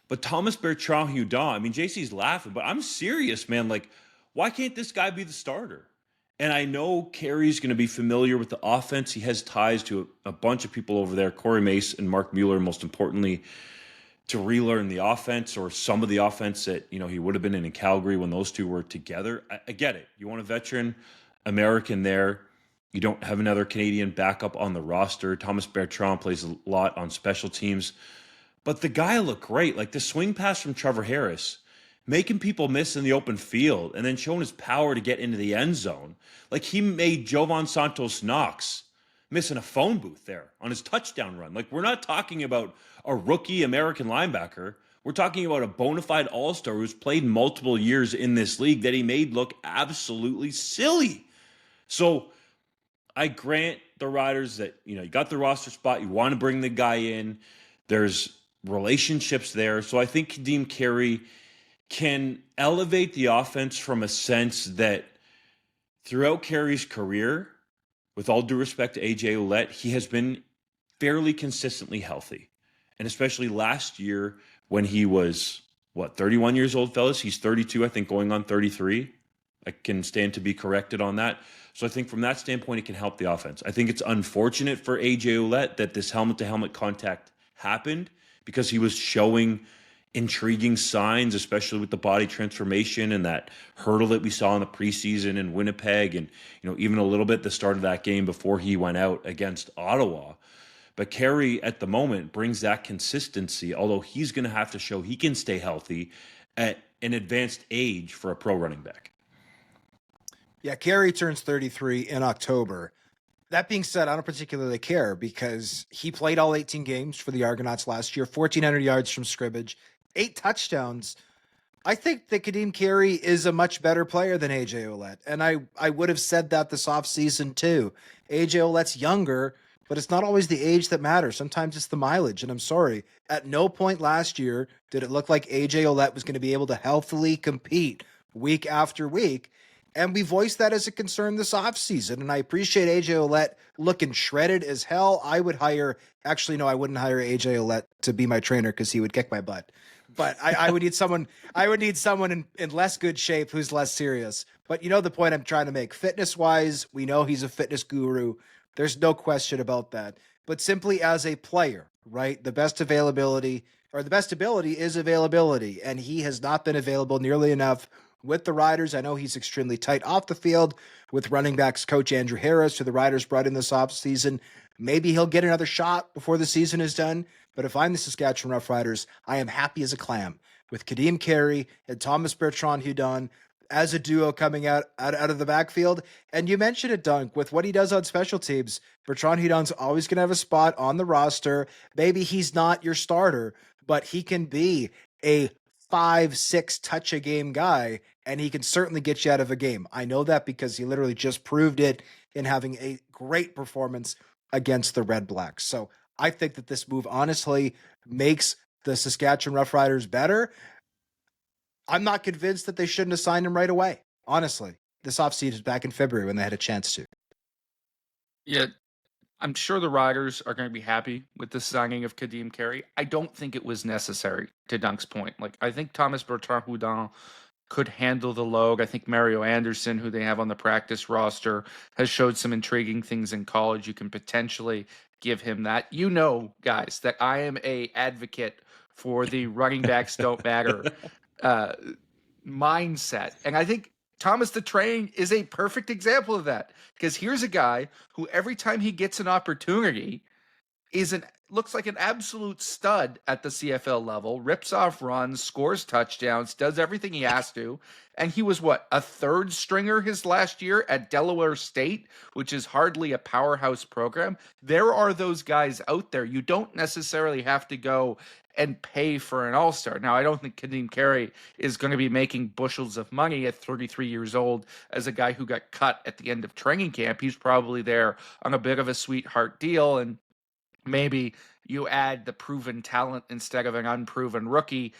But Thomas Bertrand-Hudon, I mean, JC's laughing, but I'm serious, man. Like, why can't this guy be the starter? And I know Carey's going to be familiar with the offense. He has ties to a bunch of people over there, Corey Mace and Mark Mueller, most importantly, to relearn the offense, or some of the offense that, you know, he would have been in Calgary when those two were together. I get it. You want a veteran American there. You don't have another Canadian backup on the roster. Thomas Bertrand plays a lot on special teams. But the guy looked great. Like the swing pass from Trevor Harris, making people miss in the open field and then showing his power to get into the end zone. Like he made Jovan Santos Knox missing a phone booth there on his touchdown run. Like, we're not talking about a rookie American linebacker. We're talking about a bona fide all-star who's played multiple years in this league that he made look absolutely silly. So I grant the Riders that, you know, you got the roster spot. You want to bring the guy in. There's relationships there. So I think Ka'Deem Carey can elevate the offense from a sense that throughout Carey's career, with all due respect to AJ Ouellette, he has been fairly consistently healthy. And especially last year when he was, 31 years old, fellas? He's 32, I think, going on 33. I can stand to be corrected on that. So I think from that standpoint, it can help the offense. I think it's unfortunate for AJ Ouellette that this helmet-to-helmet contact happened because he was showing intriguing signs, especially with the body transformation and that hurdle that we saw in the preseason in Winnipeg, and, you know, even a little bit the start of that game before he went out against Ottawa. But Carey at the moment brings that consistency, although he's going to have to show he can stay healthy at an advanced age for a pro running back. Yeah, Carey turns 33 in October. That being said, I don't particularly care because he played all 18 games for the Argonauts last year, 1,400 yards from scrimmage, 8 touchdowns. I think that Ka'Deem Carey is a much better player than AJ Ouellette, and I would have said that this offseason too. AJ Ouellette's younger, but it's not always the age that matters. Sometimes it's the mileage, and I'm sorry. At no point last year did it look like AJ Ouellette was going to be able to healthily compete week after week, and we voiced that as a concern this offseason, and I appreciate AJ Ouellette looking shredded as hell. I wouldn't hire AJ Ouellette to be my trainer because he would kick my butt. But I would need someone. I would need someone in less good shape who's less serious. But you know the point I'm trying to make. Fitness-wise, we know he's a fitness guru. There's no question about that. But simply as a player, right? The best ability is availability, and he has not been available nearly enough with the Riders. I know he's extremely tight off the field with running backs coach Andrew Harris, who the Riders brought in this offseason. Maybe he'll get another shot before the season is done. But if I'm the Saskatchewan Roughriders, I am happy as a clam with Ka'Deem Carey and Thomas Bertrand-Hudon as a duo coming out of the backfield. And you mentioned it, Dunk, with what he does on special teams. Bertrand-Hudon's always going to have a spot on the roster. Maybe he's not your starter, but he can be a 5-6 touch a game guy, and he can certainly get you out of a game. I know that because he literally just proved it in having a great performance against the Red Blacks. So I think that this move honestly makes the Saskatchewan Roughriders better. I'm not convinced that they shouldn't have signed him right away. Honestly, this offseason back in February when they had a chance to. Yeah, I'm sure the Riders are going to be happy with the signing of Ka'Deem Carey. I don't think it was necessary, to Dunk's point. Like, I think Thomas Bertrand-Hudon could handle the load. I think Mario Anderson, who they have on the practice roster, has showed some intriguing things in college. You can potentially give him that. You know, guys, that I am a advocate for the running backs don't matter mindset. And I think Thomas the Train is a perfect example of that, because here's a guy who every time he gets an opportunity looks like an absolute stud at the CFL level, rips off runs, scores touchdowns, does everything he has to. And he was a third stringer his last year at Delaware State, which is hardly a powerhouse program. There are those guys out there. You don't necessarily have to go and pay for an all-star. Now, I don't think Ka'Deem Carey is going to be making bushels of money at 33 years old as a guy who got cut at the end of training camp. He's probably there on a bit of a sweetheart deal, and maybe you add the proven talent instead of an unproven rookie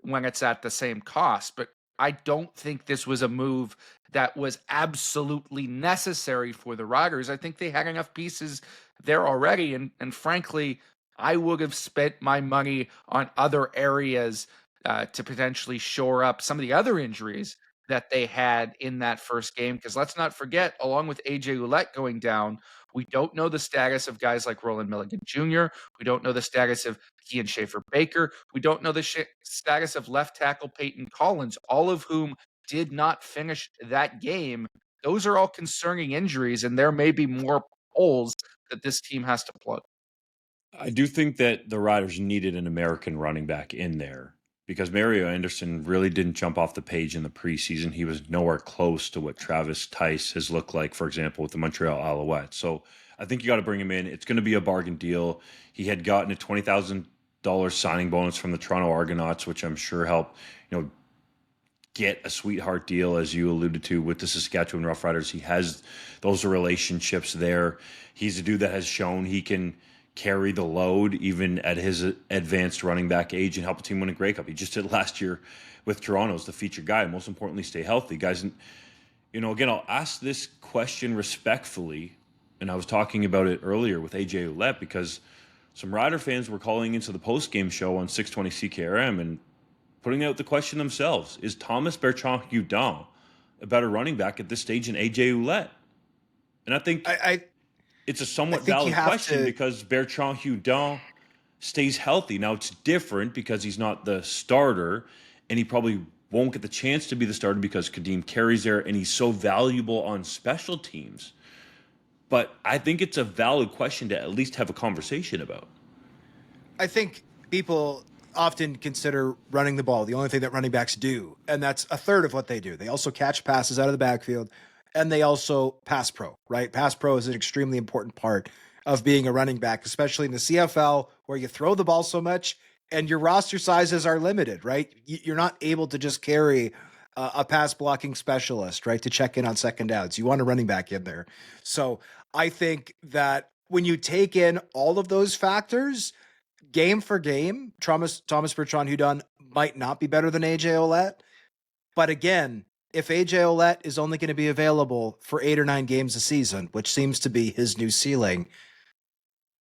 when it's at the same cost. But I don't think this was a move that was absolutely necessary for the Riders. I think they had enough pieces there already. And frankly, I would have spent my money on other areas to potentially shore up some of the other injuries that they had in that first game. Because let's not forget, along with AJ Ouellette going down, we don't know the status of guys like Roland Milligan Jr. We don't know the status of Kian Schaefer-Baker. We don't know the status of left tackle Peyton Collins, all of whom did not finish that game. Those are all concerning injuries, and there may be more holes that this team has to plug. I do think that the Riders needed an American running back in there because Mario Anderson really didn't jump off the page in the preseason. He was nowhere close to what Travis Tice has looked like, for example, with the Montreal Alouettes. So I think you got to bring him in. It's going to be a bargain deal. He had gotten a $20,000 signing bonus from the Toronto Argonauts, which I'm sure helped, get a sweetheart deal, as you alluded to, with the Saskatchewan Roughriders. He has those relationships there. He's a dude that has shown he can carry the load even at his advanced running back age and help a team win a Grey Cup. He just did last year with Toronto as the featured guy. Most importantly, stay healthy. Guys, again, I'll ask this question respectfully, and I was talking about it earlier with AJ Ouellette because some Rider fans were calling into the post-game show on 620 CKRM and putting out the question themselves. Is Thomas Bertrand-Hudon a better running back at this stage than AJ Ouellette? And I think it's a somewhat valid question because Bertrand-Hudon stays healthy. Now, it's different because he's not the starter, and he probably won't get the chance to be the starter because Ka'Deem Carey's there, and he's so valuable on special teams. But I think it's a valid question to at least have a conversation about. I think people often consider running the ball the only thing that running backs do, and that's a third of what they do. They also catch passes out of the backfield, and they also pass pro, right? Pass pro is an extremely important part of being a running back, especially in the CFL where you throw the ball so much and your roster sizes are limited, right? You're not able to just carry a pass blocking specialist, right, to check in on second downs. You want a running back in there. So I think that when you take in all of those factors, game for game, Thomas Bertrand-Hudon might not be better than AJ Ouellette. But again, if AJ Ouellette is only going to be available for 8 or 9 games a season, which seems to be his new ceiling,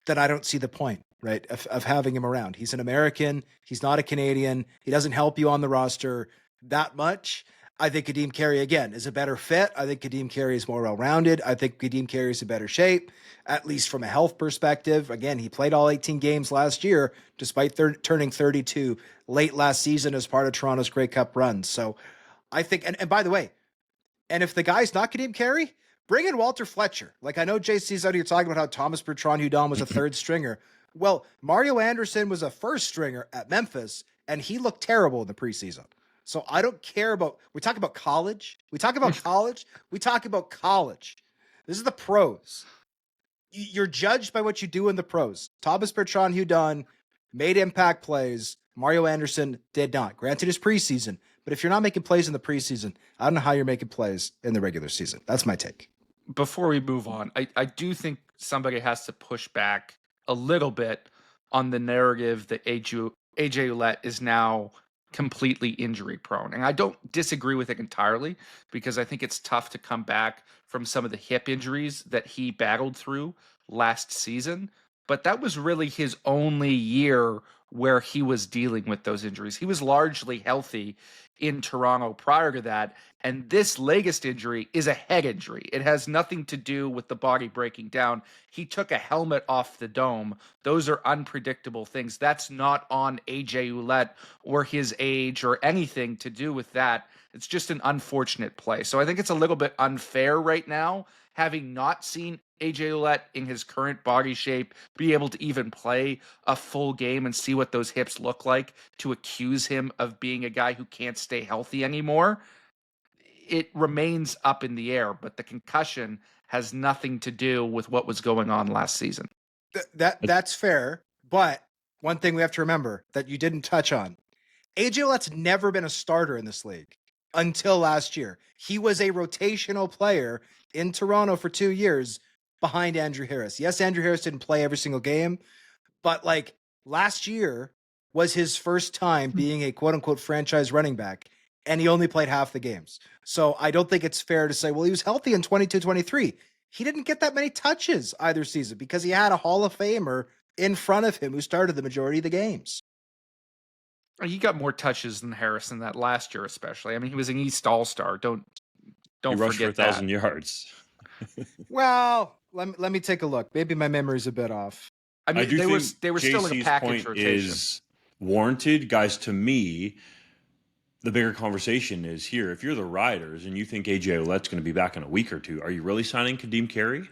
then I don't see the point, right, of having him around. He's an American. He's not a Canadian. He doesn't help you on the roster that much. I think Ka'Deem Carey, again, is a better fit. I think Ka'Deem Carey is more well-rounded. I think Ka'Deem Carey is in better shape, at least from a health perspective. Again, he played all 18 games last year, despite turning 32 late last season as part of Toronto's Grey Cup run. So I think, and by the way, and if the guy's not Ka'Deem Carey, Bring in Walter Fletcher. Like, I know JC's out here talking about how Thomas Bertrand-Hudon was a third stringer. Well, Mario Anderson was a first stringer at Memphis, and he looked terrible in the preseason. So I don't care about, we talk about college. We talk about college. We talk about college. This is the pros. You're judged by what you do in the pros. Thomas Bertrand-Hudon made impact plays. Mario Anderson did not. Granted, it's preseason, but if you're not making plays in the preseason, I don't know how you're making plays in the regular season. That's my take. Before we move on, I do think somebody has to push back a little bit on the narrative that AJ Ouellette is now completely injury prone. And I don't disagree with it entirely, because I think it's tough to come back from some of the hip injuries that he battled through last season. But that was really his only year where he was dealing with those injuries. He was largely healthy in Toronto prior to that. And this latest injury is a head injury. It has nothing to do with the body breaking down. He took a helmet off the dome. Those are unpredictable things. That's not on AJ Ouellette or his age or anything to do with that. It's just an unfortunate play. So I think it's a little bit unfair right now, having not seen AJ Ouellette in his current body shape be able to even play a full game and see what those hips look like, to accuse him of being a guy who can't stay healthy anymore. It remains up in the air, but the concussion has nothing to do with what was going on last season. That's fair, but one thing we have to remember that you didn't touch on, AJ Ouellette's never been a starter in this league until last year. He was a rotational player in Toronto for 2 years behind Andrew Harris. Yes, Andrew Harris didn't play every single game, but like last year was his first time being a quote unquote franchise running back, and he only played half the games. So I don't think it's fair to say, well, he was healthy in 22-23. He didn't get that many touches either season because he had a Hall of Famer in front of him who started the majority of the games. He got more touches than Harrison that last year, especially. I mean, he was an East All-Star. Don't He rushed for forget that. 1,000 yards. Well, let me take a look. Maybe my memory's a bit off. I mean, do they were still in a JC's package point rotation. is warranted, guys. To me, the bigger conversation is here. If you're the Riders and you think AJ Ouellette's going to be back in a week or two, are you really signing Ka'Deem Carey?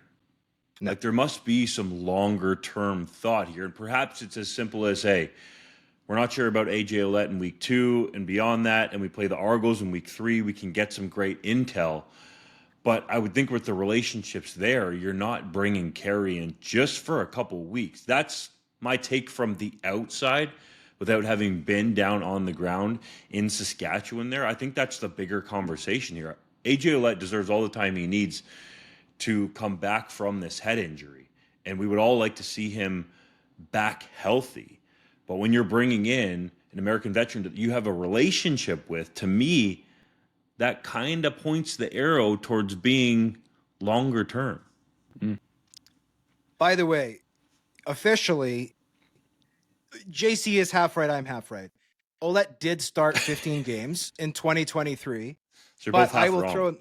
No. Like, there must be some longer term thought here, and perhaps it's as simple as, hey, we're not sure about AJ Ouellette in week 2 and beyond that, and we play the Argos in week 3. We can get some great intel. But I would think with the relationships there, you're not bringing Carey in just for a couple weeks. That's my take from the outside without having been down on the ground in Saskatchewan there. I think that's the bigger conversation here. AJ Ouellette deserves all the time he needs to come back from this head injury. And we would all like to see him back healthy. But when you're bringing in an American veteran that you have a relationship with, to me, that kind of points the arrow towards being longer term. By the way, officially, JC is half right, I'm half right. Ouellette did start 15 games in 2023. So you're both but half I will wrong. throw.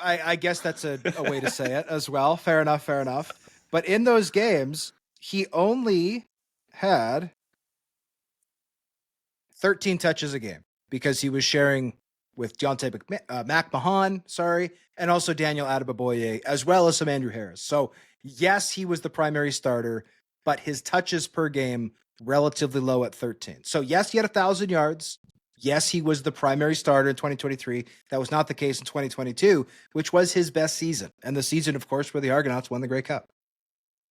I guess that's a way to say it as well. Fair enough, fair enough. But in those games, he only had 13 touches a game because he was sharing with Mack Mahan, and also Daniel Adeboboye, as well as some Andrew Harris. So yes, he was the primary starter, but his touches per game relatively low at 13. So yes, he had 1,000 yards. Yes, he was the primary starter in 2023. That was not the case in 2022, which was his best season. And the season, of course, where the Argonauts won the Grey Cup.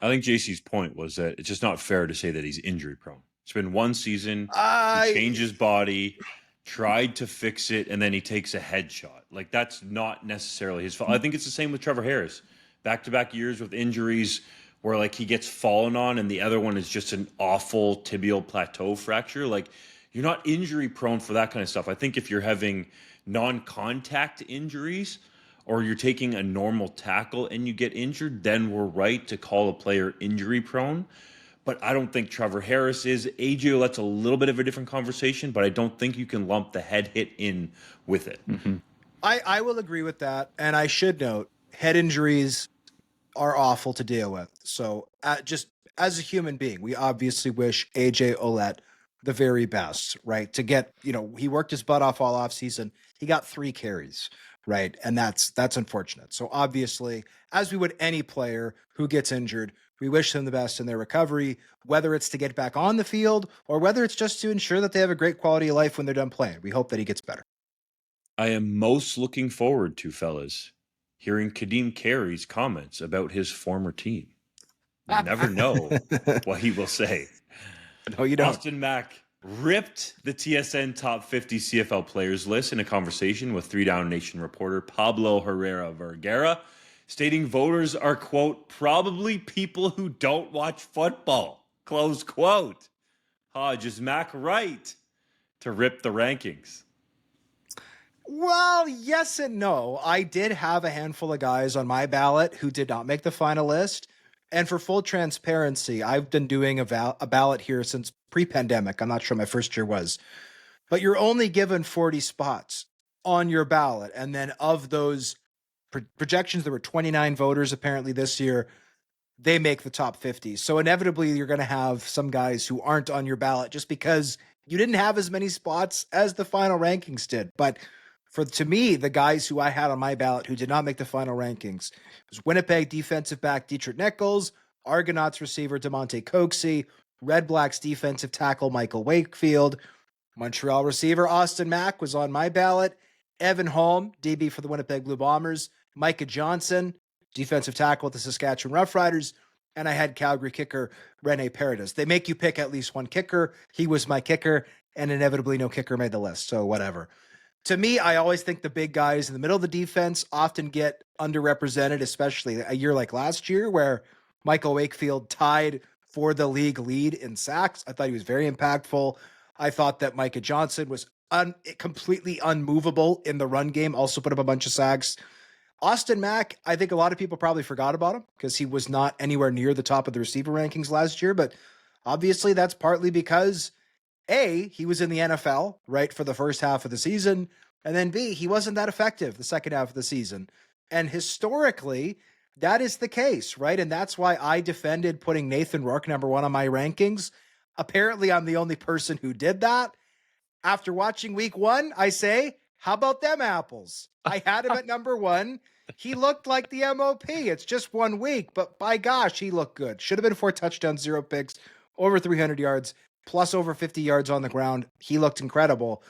I think JC's point was that it's just not fair to say that he's injury prone. It's been one season, he changed his body, tried to fix it, and then he takes a headshot. Like, that's not necessarily his fault. I think it's the same with Trevor Harris. Back-to-back years with injuries where, like, he gets fallen on and the other one is just an awful tibial plateau fracture. Like, you're not injury prone for that kind of stuff. I think if you're having non-contact injuries or you're taking a normal tackle and you get injured, then we're right to call a player injury prone. But I don't think Trevor Harris is. AJ Ouellette's a little bit of a different conversation, but I don't think you can lump the head hit in with it. Mm-hmm. I will agree with that. And I should note, head injuries are awful to deal with. So just as a human being, we obviously wish AJ Ouellette the very best, right? To get, he worked his butt off all offseason. He got 3 carries, right? And that's unfortunate. So obviously, as we would any player who gets injured, we wish them the best in their recovery, whether it's to get back on the field or whether it's just to ensure that they have a great quality of life when they're done playing. We hope that he gets better. I am most looking forward to, fellas, hearing Ka'Deem Carey's comments about his former team. You never know what he will say. No, you don't. Austin Mack ripped the TSN Top 50 CFL Players list in a conversation with 3 Down Nation reporter Pablo Herrera Vergara, stating voters are, quote, probably people who don't watch football, close quote. Hodge, is Mack right to rip the rankings? Well, yes and no. I did have a handful of guys on my ballot who did not make the final list. And for full transparency, I've been doing a ballot here since pre-pandemic. I'm not sure my first year was. But you're only given 40 spots on your ballot. And then of those projections, there were 29 voters apparently this year. They make the top 50. So inevitably, you're going to have some guys who aren't on your ballot just because you didn't have as many spots as the final rankings did. But to me, the guys who I had on my ballot who did not make the final rankings was Winnipeg defensive back Dietrich Nichols, Argonauts receiver DeMonte Coxey, Red Blacks defensive tackle Michael Wakefield, Montreal receiver Austin Mack was on my ballot, Evan Holm, DB for the Winnipeg Blue Bombers, Micah Johnson, defensive tackle with the Saskatchewan Roughriders, and I had Calgary kicker Rene Paredes. They make you pick at least one kicker. He was my kicker, and inevitably no kicker made the list, so whatever. To me, I always think the big guys in the middle of the defense often get underrepresented, especially a year like last year where Michael Wakefield tied for the league lead in sacks. I thought he was very impactful. I thought that Micah Johnson was completely unmovable in the run game, also put up a bunch of sacks. Austin Mack, I think a lot of people probably forgot about him because he was not anywhere near the top of the receiver rankings last year, but obviously that's partly because A, he was in the NFL, right, for the first half of the season, and then B, he wasn't that effective the second half of the season. And historically, that is the case, right? And that's why I defended putting Nathan Rourke number 1 on my rankings. Apparently, I'm the only person who did that. After watching week 1, I say, how about them apples? I had him at number 1. He looked like the MOP. It's just 1 week, but by gosh, he looked good. Should have been 4 touchdowns, 0 picks, over 300 yards. Plus over 50 yards on the ground. He looked incredible.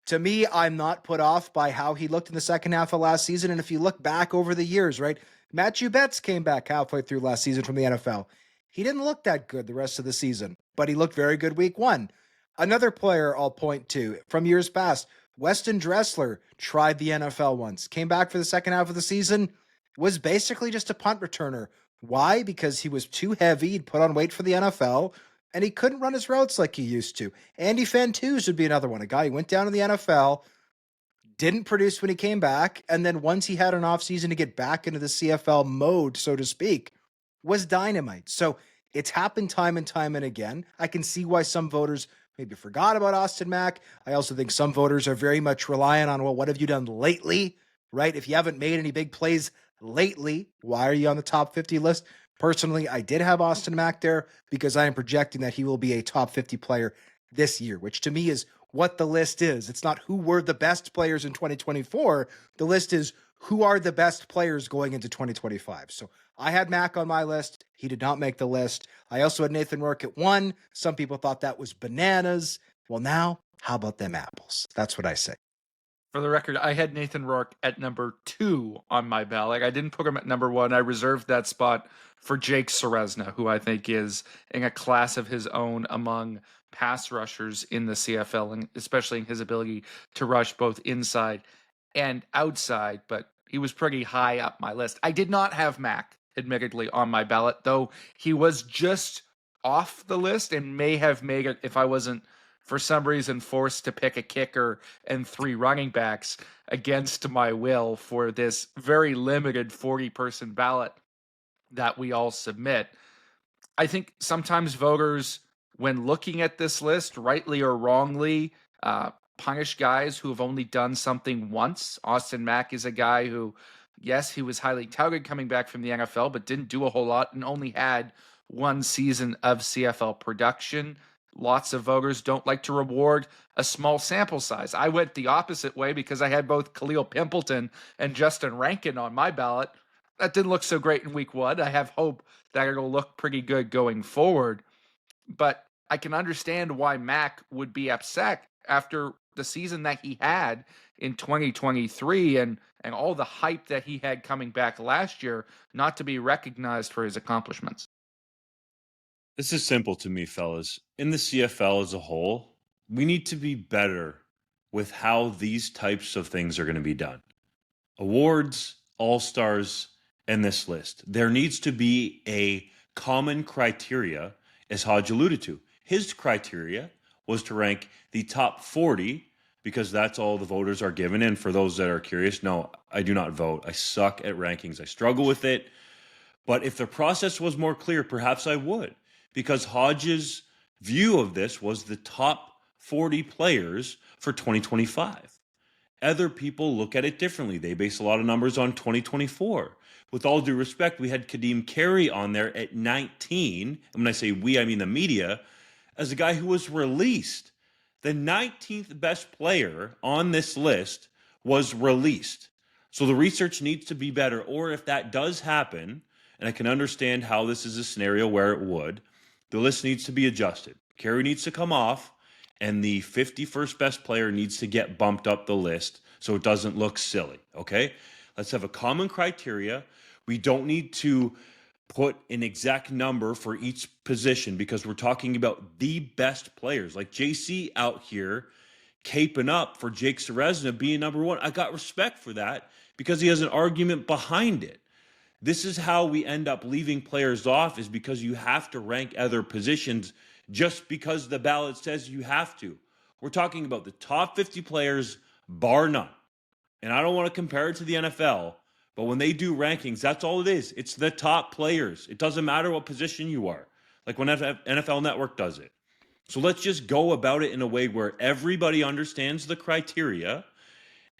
To me, I'm not put off by how he looked in the second half of last season. And if you look back over the years, right, Matthew Betts came back halfway through last season from the NFL. He didn't look that good the rest of the season, but he looked very good week 1. Another player I'll point to from years past, Weston Dressler tried the NFL once, came back for the second half of the season, was basically just a punt returner. Why? Because he was too heavy. He'd put on weight for the NFL. And he couldn't run his routes like he used to. Andy Fantuz would be another one. A guy who went down in the NFL, didn't produce when he came back, and then once he had an offseason to get back into the CFL mode, so to speak, was dynamite. So it's happened time and time and again. I can see why some voters maybe forgot about Austin Mack. I also think some voters are very much reliant on, well, what have you done lately, right? If you haven't made any big plays lately, why are you on the top 50 list? Personally, I did have Austin Mack there because I am projecting that he will be a top 50 player this year, which to me is what the list is. It's not who were the best players in 2024. The list is who are the best players going into 2025. So I had Mack on my list. He did not make the list. I also had Nathan Rourke at 1. Some people thought that was bananas. Well, now, how about them apples? That's what I say. For the record, I had Nathan Rourke at number 2 on my ballot. I didn't put him at number 1. I reserved that spot for Jake Ceresna, who I think is in a class of his own among pass rushers in the CFL, and especially in his ability to rush both inside and outside, but he was pretty high up my list. I did not have Mack, admittedly, on my ballot, though he was just off the list and may have made it if I wasn't, for some reason, forced to pick a kicker and 3 running backs against my will for this very limited 40-person ballot that we all submit. I think sometimes voters, when looking at this list, rightly or wrongly, punish guys who have only done something once. Austin Mack is a guy who, yes, he was highly touted coming back from the NFL, but didn't do a whole lot and only had 1 season of CFL production. lots of voters don't like to reward a small sample size. I went the opposite way because I had both Khalil Pimpleton and Justin Rankin on my ballot. That didn't look so great in week 1. I have hope that it'll look pretty good going forward. But I can understand why Mack would be upset after the season that he had in 2023 and all the hype that he had coming back last year, not to be recognized for his accomplishments. This is simple to me, fellas. In the CFL as a whole, we need to be better with how these types of things are going to be done. Awards, all-stars, and this list. There needs to be a common criteria, as Hodge alluded to. His criteria was to rank the top 40 because that's all the voters are given. And for those that are curious, no, I do not vote. I suck at rankings. I struggle with it. But if the process was more clear, perhaps I would. Because Hodge's view of this was the top 40 players for 2025. Other people look at it differently. They base a lot of numbers on 2024. With all due respect, we had Ka'Deem Carey on there at 19. And when I say we, I mean the media, as a guy who was released. The 19th best player on this list was released. So the research needs to be better. Or if that does happen, and I can understand how this is a scenario where it would, the list needs to be adjusted. Carey needs to come off, and the 51st best player needs to get bumped up the list so it doesn't look silly, okay? Let's have a common criteria. We don't need to put an exact number for each position because we're talking about the best players. Like JC out here caping up for Jake Ceresna being number 1. I got respect for that because he has an argument behind it. This is how we end up leaving players off, is because you have to rank other positions just because the ballot says you have to. We're talking about the top 50 players, bar none. And I don't want to compare it to the NFL, but when they do rankings, that's all it is. It's the top players. It doesn't matter what position you are, like when NFL Network does it. So let's just go about it in a way where everybody understands the criteria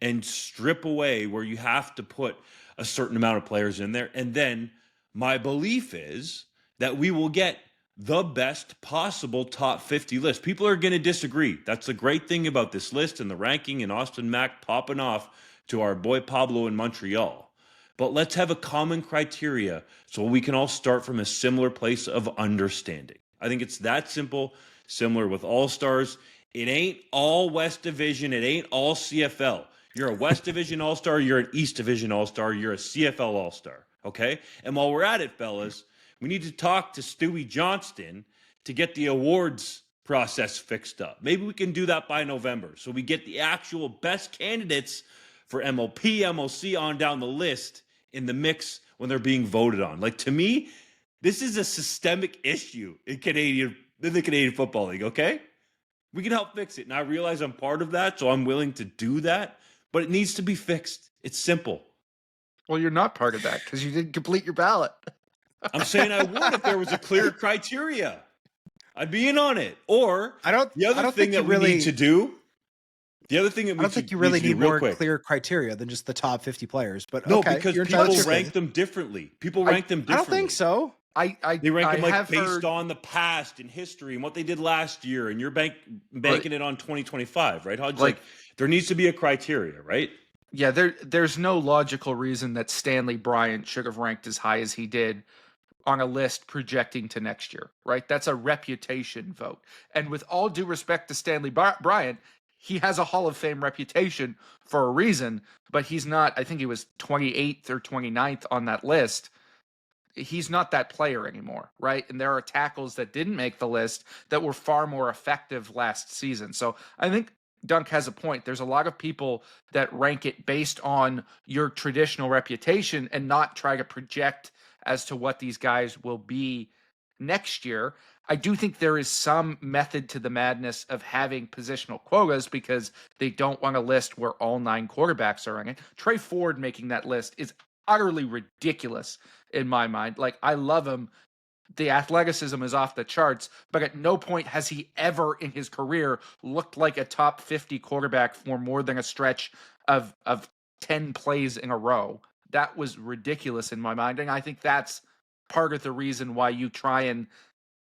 and strip away where you have to put a certain amount of players in there. And then my belief is that we will get the best possible top 50 list. People are going to disagree. That's the great thing about this list and the ranking and Austin Mack popping off to our boy Pablo in Montreal. But let's have a common criteria so we can all start from a similar place of understanding. I think it's that simple, similar with All-Stars. It ain't all West Division. It ain't all CFL. You're a West Division All-Star. You're an East Division All-Star. You're a CFL All-Star, okay? And while we're at it, fellas, we need to talk to Stewie Johnston to get the awards process fixed up. Maybe we can do that by November so we get the actual best candidates for MLP, MLC on down the list in the mix when they're being voted on. Like, to me, this is a systemic issue in the Canadian Football League, okay? We can help fix it. And I realize I'm part of that, so I'm willing to do that. But it needs to be fixed. It's simple. Well, you're not part of that because you didn't complete your ballot. I'm saying I would if there was a clear criteria. I'd be in on it. Or the other thing that we need to do. The other thing that I don't think you really need more clear criteria than just the top 50 players. But no, because people rank them differently. People rank them differently. I don't think so. They rank them based on the past and history and what they did last year, and you're banking it on 2025, right, Hodge? Like there needs to be a criteria, right? Yeah, there's no logical reason that Stanley Bryant should have ranked as high as he did on a list projecting to next year, right? That's a reputation vote. And with all due respect to Stanley Bryant, he has a Hall of Fame reputation for a reason, but he's not, I think he was 28th or 29th on that list. He's not that player anymore, right? And there are tackles that didn't make the list that were far more effective last season. So I think Dunk has a point. There's a lot of people that rank it based on your traditional reputation and not try to project as to what these guys will be next year. I do think there is some method to the madness of having positional quotas because they don't want a list where all 9 quarterbacks are in it. Trey Ford making that list is utterly ridiculous in my mind. Like, I love him. The athleticism is off the charts, but at no point has he ever in his career looked like a top 50 quarterback for more than a stretch of 10 plays in a row. That was ridiculous in my mind. And I think that's part of the reason why you try and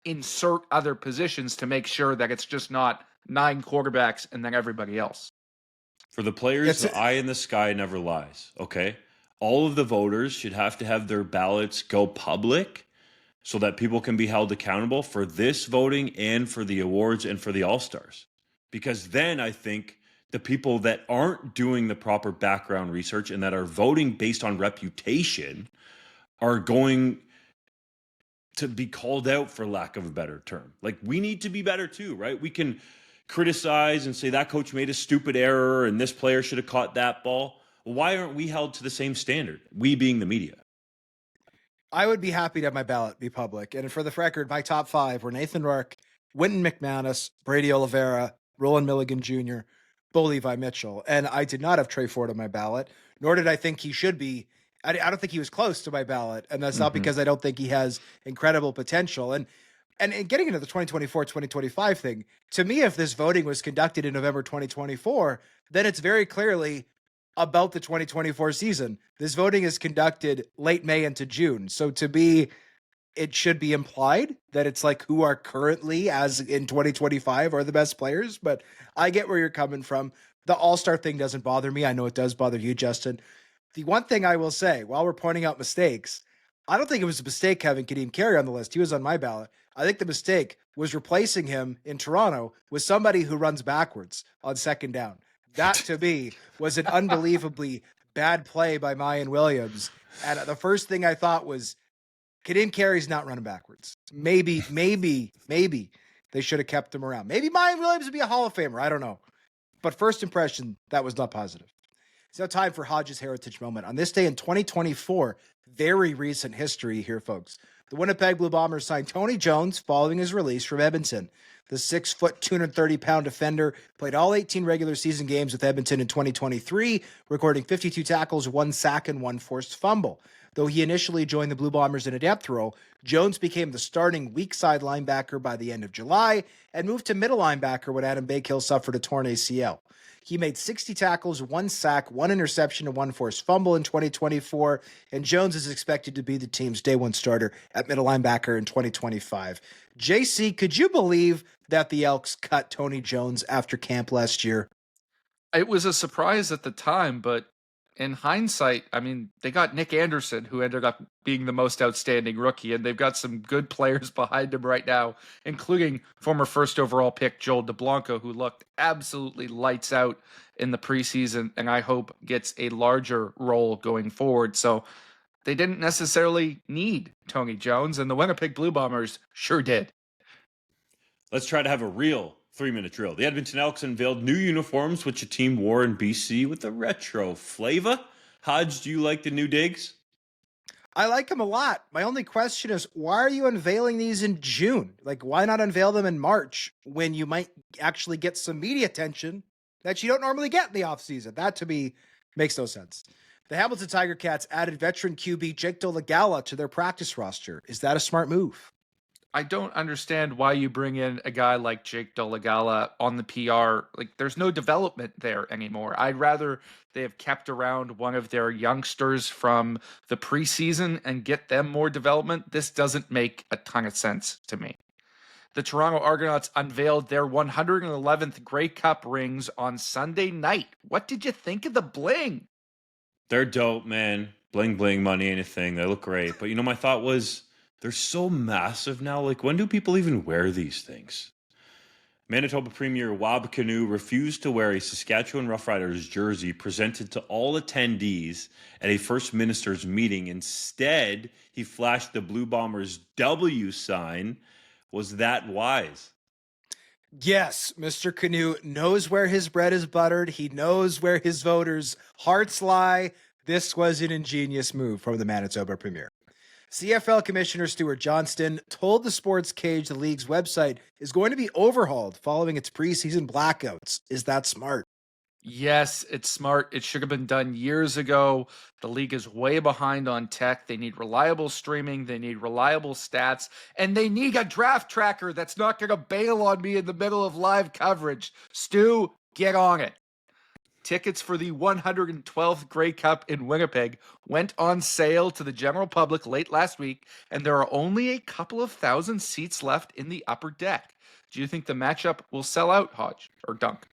insert other positions to make sure that it's just not 9 quarterbacks and then everybody else. For the players, the eye in the sky never lies, okay? All of the voters should have to have their ballots go public so that people can be held accountable for this voting and for the awards and for the All-Stars. Because then I think the people that aren't doing the proper background research and that are voting based on reputation are going to be called out, for lack of a better term. Like, we need to be better too, right? We can criticize and say that coach made a stupid error and this player should have caught that ball. Well, why aren't we held to the same standard? We being the media. I would be happy to have my ballot be public. And for the record, my top 5 were Nathan Rourke, Wynton McManus, Brady Oliveira, Roland Milligan Jr., Bo Levi Mitchell. And I did not have Trey Ford on my ballot, nor did I think he should be. I don't think he was close to my ballot. And that's not because I don't think he has incredible potential. And getting into the 2024-2025 thing, to me, if this voting was conducted in November 2024, then it's very clearly about the 2024 season. This voting is conducted late May into June. So to me, it should be implied that it's like who are currently, as in 2025, are the best players. But I get where you're coming from. The All-Star thing doesn't bother me. I know it does bother you, Justin. The one thing I will say, while we're pointing out mistakes, I don't think it was a mistake having Ka'Deem Carey on the list. He was on my ballot. I think the mistake was replacing him in Toronto with somebody who runs backwards on second down. That, to me, was an unbelievably bad play by Mayan Williams. And the first thing I thought was, Ka'Deem Carey's not running backwards. Maybe they should have kept him around. Maybe Mayan Williams would be a Hall of Famer. I don't know. But first impression, that was not positive. It's now time for Hodge's Heritage Moment. On this day in 2024, very recent history here, folks. The Winnipeg Blue Bombers signed Tony Jones following his release from Edmonton. The 6-foot, 230-pound defender played all 18 regular season games with Edmonton in 2023, recording 52 tackles, 1 sack, and 1 forced fumble. Though he initially joined the Blue Bombers in a depth role, Jones became the starting weak side linebacker by the end of July and moved to middle linebacker when Adam Bakehill suffered a torn ACL. He made 60 tackles, 1 sack, 1 interception, and 1 forced fumble in 2024, and Jones is expected to be the team's day one starter at middle linebacker in 2025. JC, could you believe that the Elks cut Tony Jones after camp last year? It was a surprise at the time, but in hindsight, I mean, they got Nick Anderson, who ended up being the most outstanding rookie, and they've got some good players behind him right now, including former first overall pick Joel DeBlanco, who looked absolutely lights out in the preseason, and I hope gets a larger role going forward. So they didn't necessarily need Tony Jones, and the Winnipeg Blue Bombers sure did. Let's try to have a real 3-minute drill. The Edmonton Elks unveiled new uniforms, which a team wore in BC with a retro flavor. Hodge, do you like the new digs? I like them a lot. My only question is, why are you unveiling these in June? Like, why not unveil them in March when you might actually get some media attention that you don't normally get in the offseason? That, to me, makes no sense. The Hamilton Tiger Cats added veteran QB Jake Dolegala to their practice roster. Is that a smart move? I don't understand why you bring in a guy like Jake Dolegala on the PR. Like, there's no development there anymore. I'd rather they have kept around one of their youngsters from the preseason and get them more development. This doesn't make a ton of sense to me. The Toronto Argonauts unveiled their 111th Grey Cup rings on Sunday night. What did you think of the bling? They're dope, man. Bling, bling, money, anything. They look great. But, my thought was, they're so massive now. Like, when do people even wear these things? Manitoba Premier Wab Kinew refused to wear a Saskatchewan Roughriders jersey presented to all attendees at a First Minister's meeting. Instead, he flashed the Blue Bombers W sign. Was that wise? Yes, Mr. Kinew knows where his bread is buttered. He knows where his voters' hearts lie. This was an ingenious move from the Manitoba Premier. CFL Commissioner Stuart Johnston told the Sports Cage the league's website is going to be overhauled following its preseason blackouts. Is that smart? Yes, it's smart. It should have been done years ago. The league is way behind on tech. They need reliable streaming. They need reliable stats. And they need a draft tracker that's not going to bail on me in the middle of live coverage. Stu, get on it. tickets for the 112th Grey Cup in Winnipeg went on sale to the general public late last week, and there are only a couple of thousand seats left in the upper deck. Do you think the matchup will sell out, Hodge or Dunk?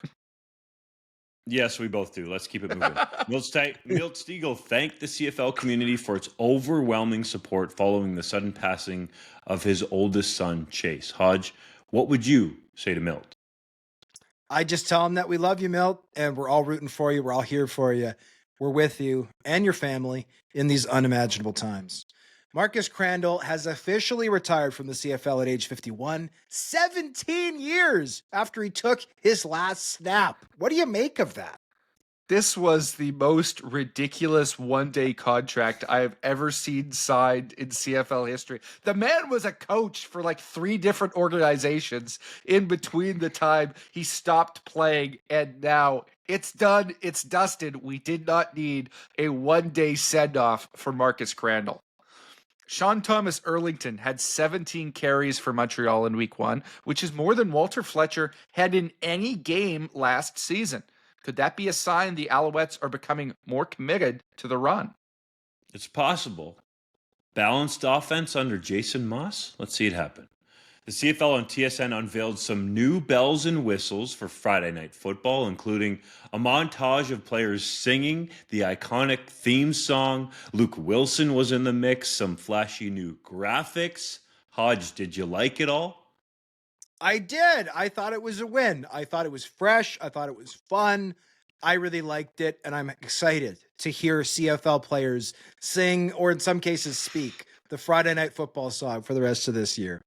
Yes, we both do. Let's keep it moving. Milt Stegall thanked the CFL community for its overwhelming support following the sudden passing of his oldest son, Chase. Hodge, what would you say to Milt? I just tell him that we love you, Milt, and we're all rooting for you. We're all here for you. We're with you and your family in these unimaginable times. Marcus Crandall has officially retired from the CFL at age 51, 17 years after he took his last snap. What do you make of that? This was the most ridiculous one-day contract I have ever seen signed in CFL history. The man was a coach for like 3 different organizations in between the time he stopped playing, and now it's done. It's dusted. We did not need a one-day send-off for Marcus Crandall. Sean Thomas Erlington had 17 carries for Montreal in week 1, which is more than Walter Fletcher had in any game last season. Could that be a sign the Alouettes are becoming more committed to the run? It's possible. Balanced offense under Jason Moss? Let's see it happen. The CFL and TSN unveiled some new bells and whistles for Friday Night Football, including a montage of players singing the iconic theme song. Luke Wilson was in the mix, some flashy new graphics. Hodge, did you like it all? I did. I thought it was a win. I thought it was fresh. I thought it was fun. I really liked it, and I'm excited to hear CFL players sing, or in some cases speak, the Friday Night Football song for the rest of this year.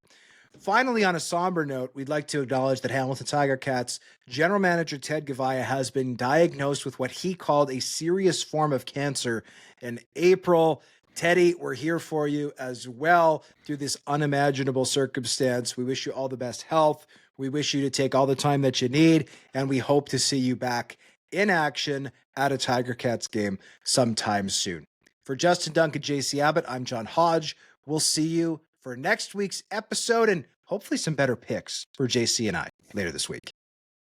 Finally, on a somber note, we'd like to acknowledge that Hamilton Tiger Cats general manager Ted Gavaya has been diagnosed with what he called a serious form of cancer in April. Teddy, we're here for you as well through this unimaginable circumstance. We wish you all the best health. We wish you to take all the time that you need, and we hope to see you back in action at a Tiger Cats game sometime soon. For Justin Dunk and JC Abbott, I'm John Hodge. We'll see you for next week's episode and hopefully some better picks for JC and I later this week.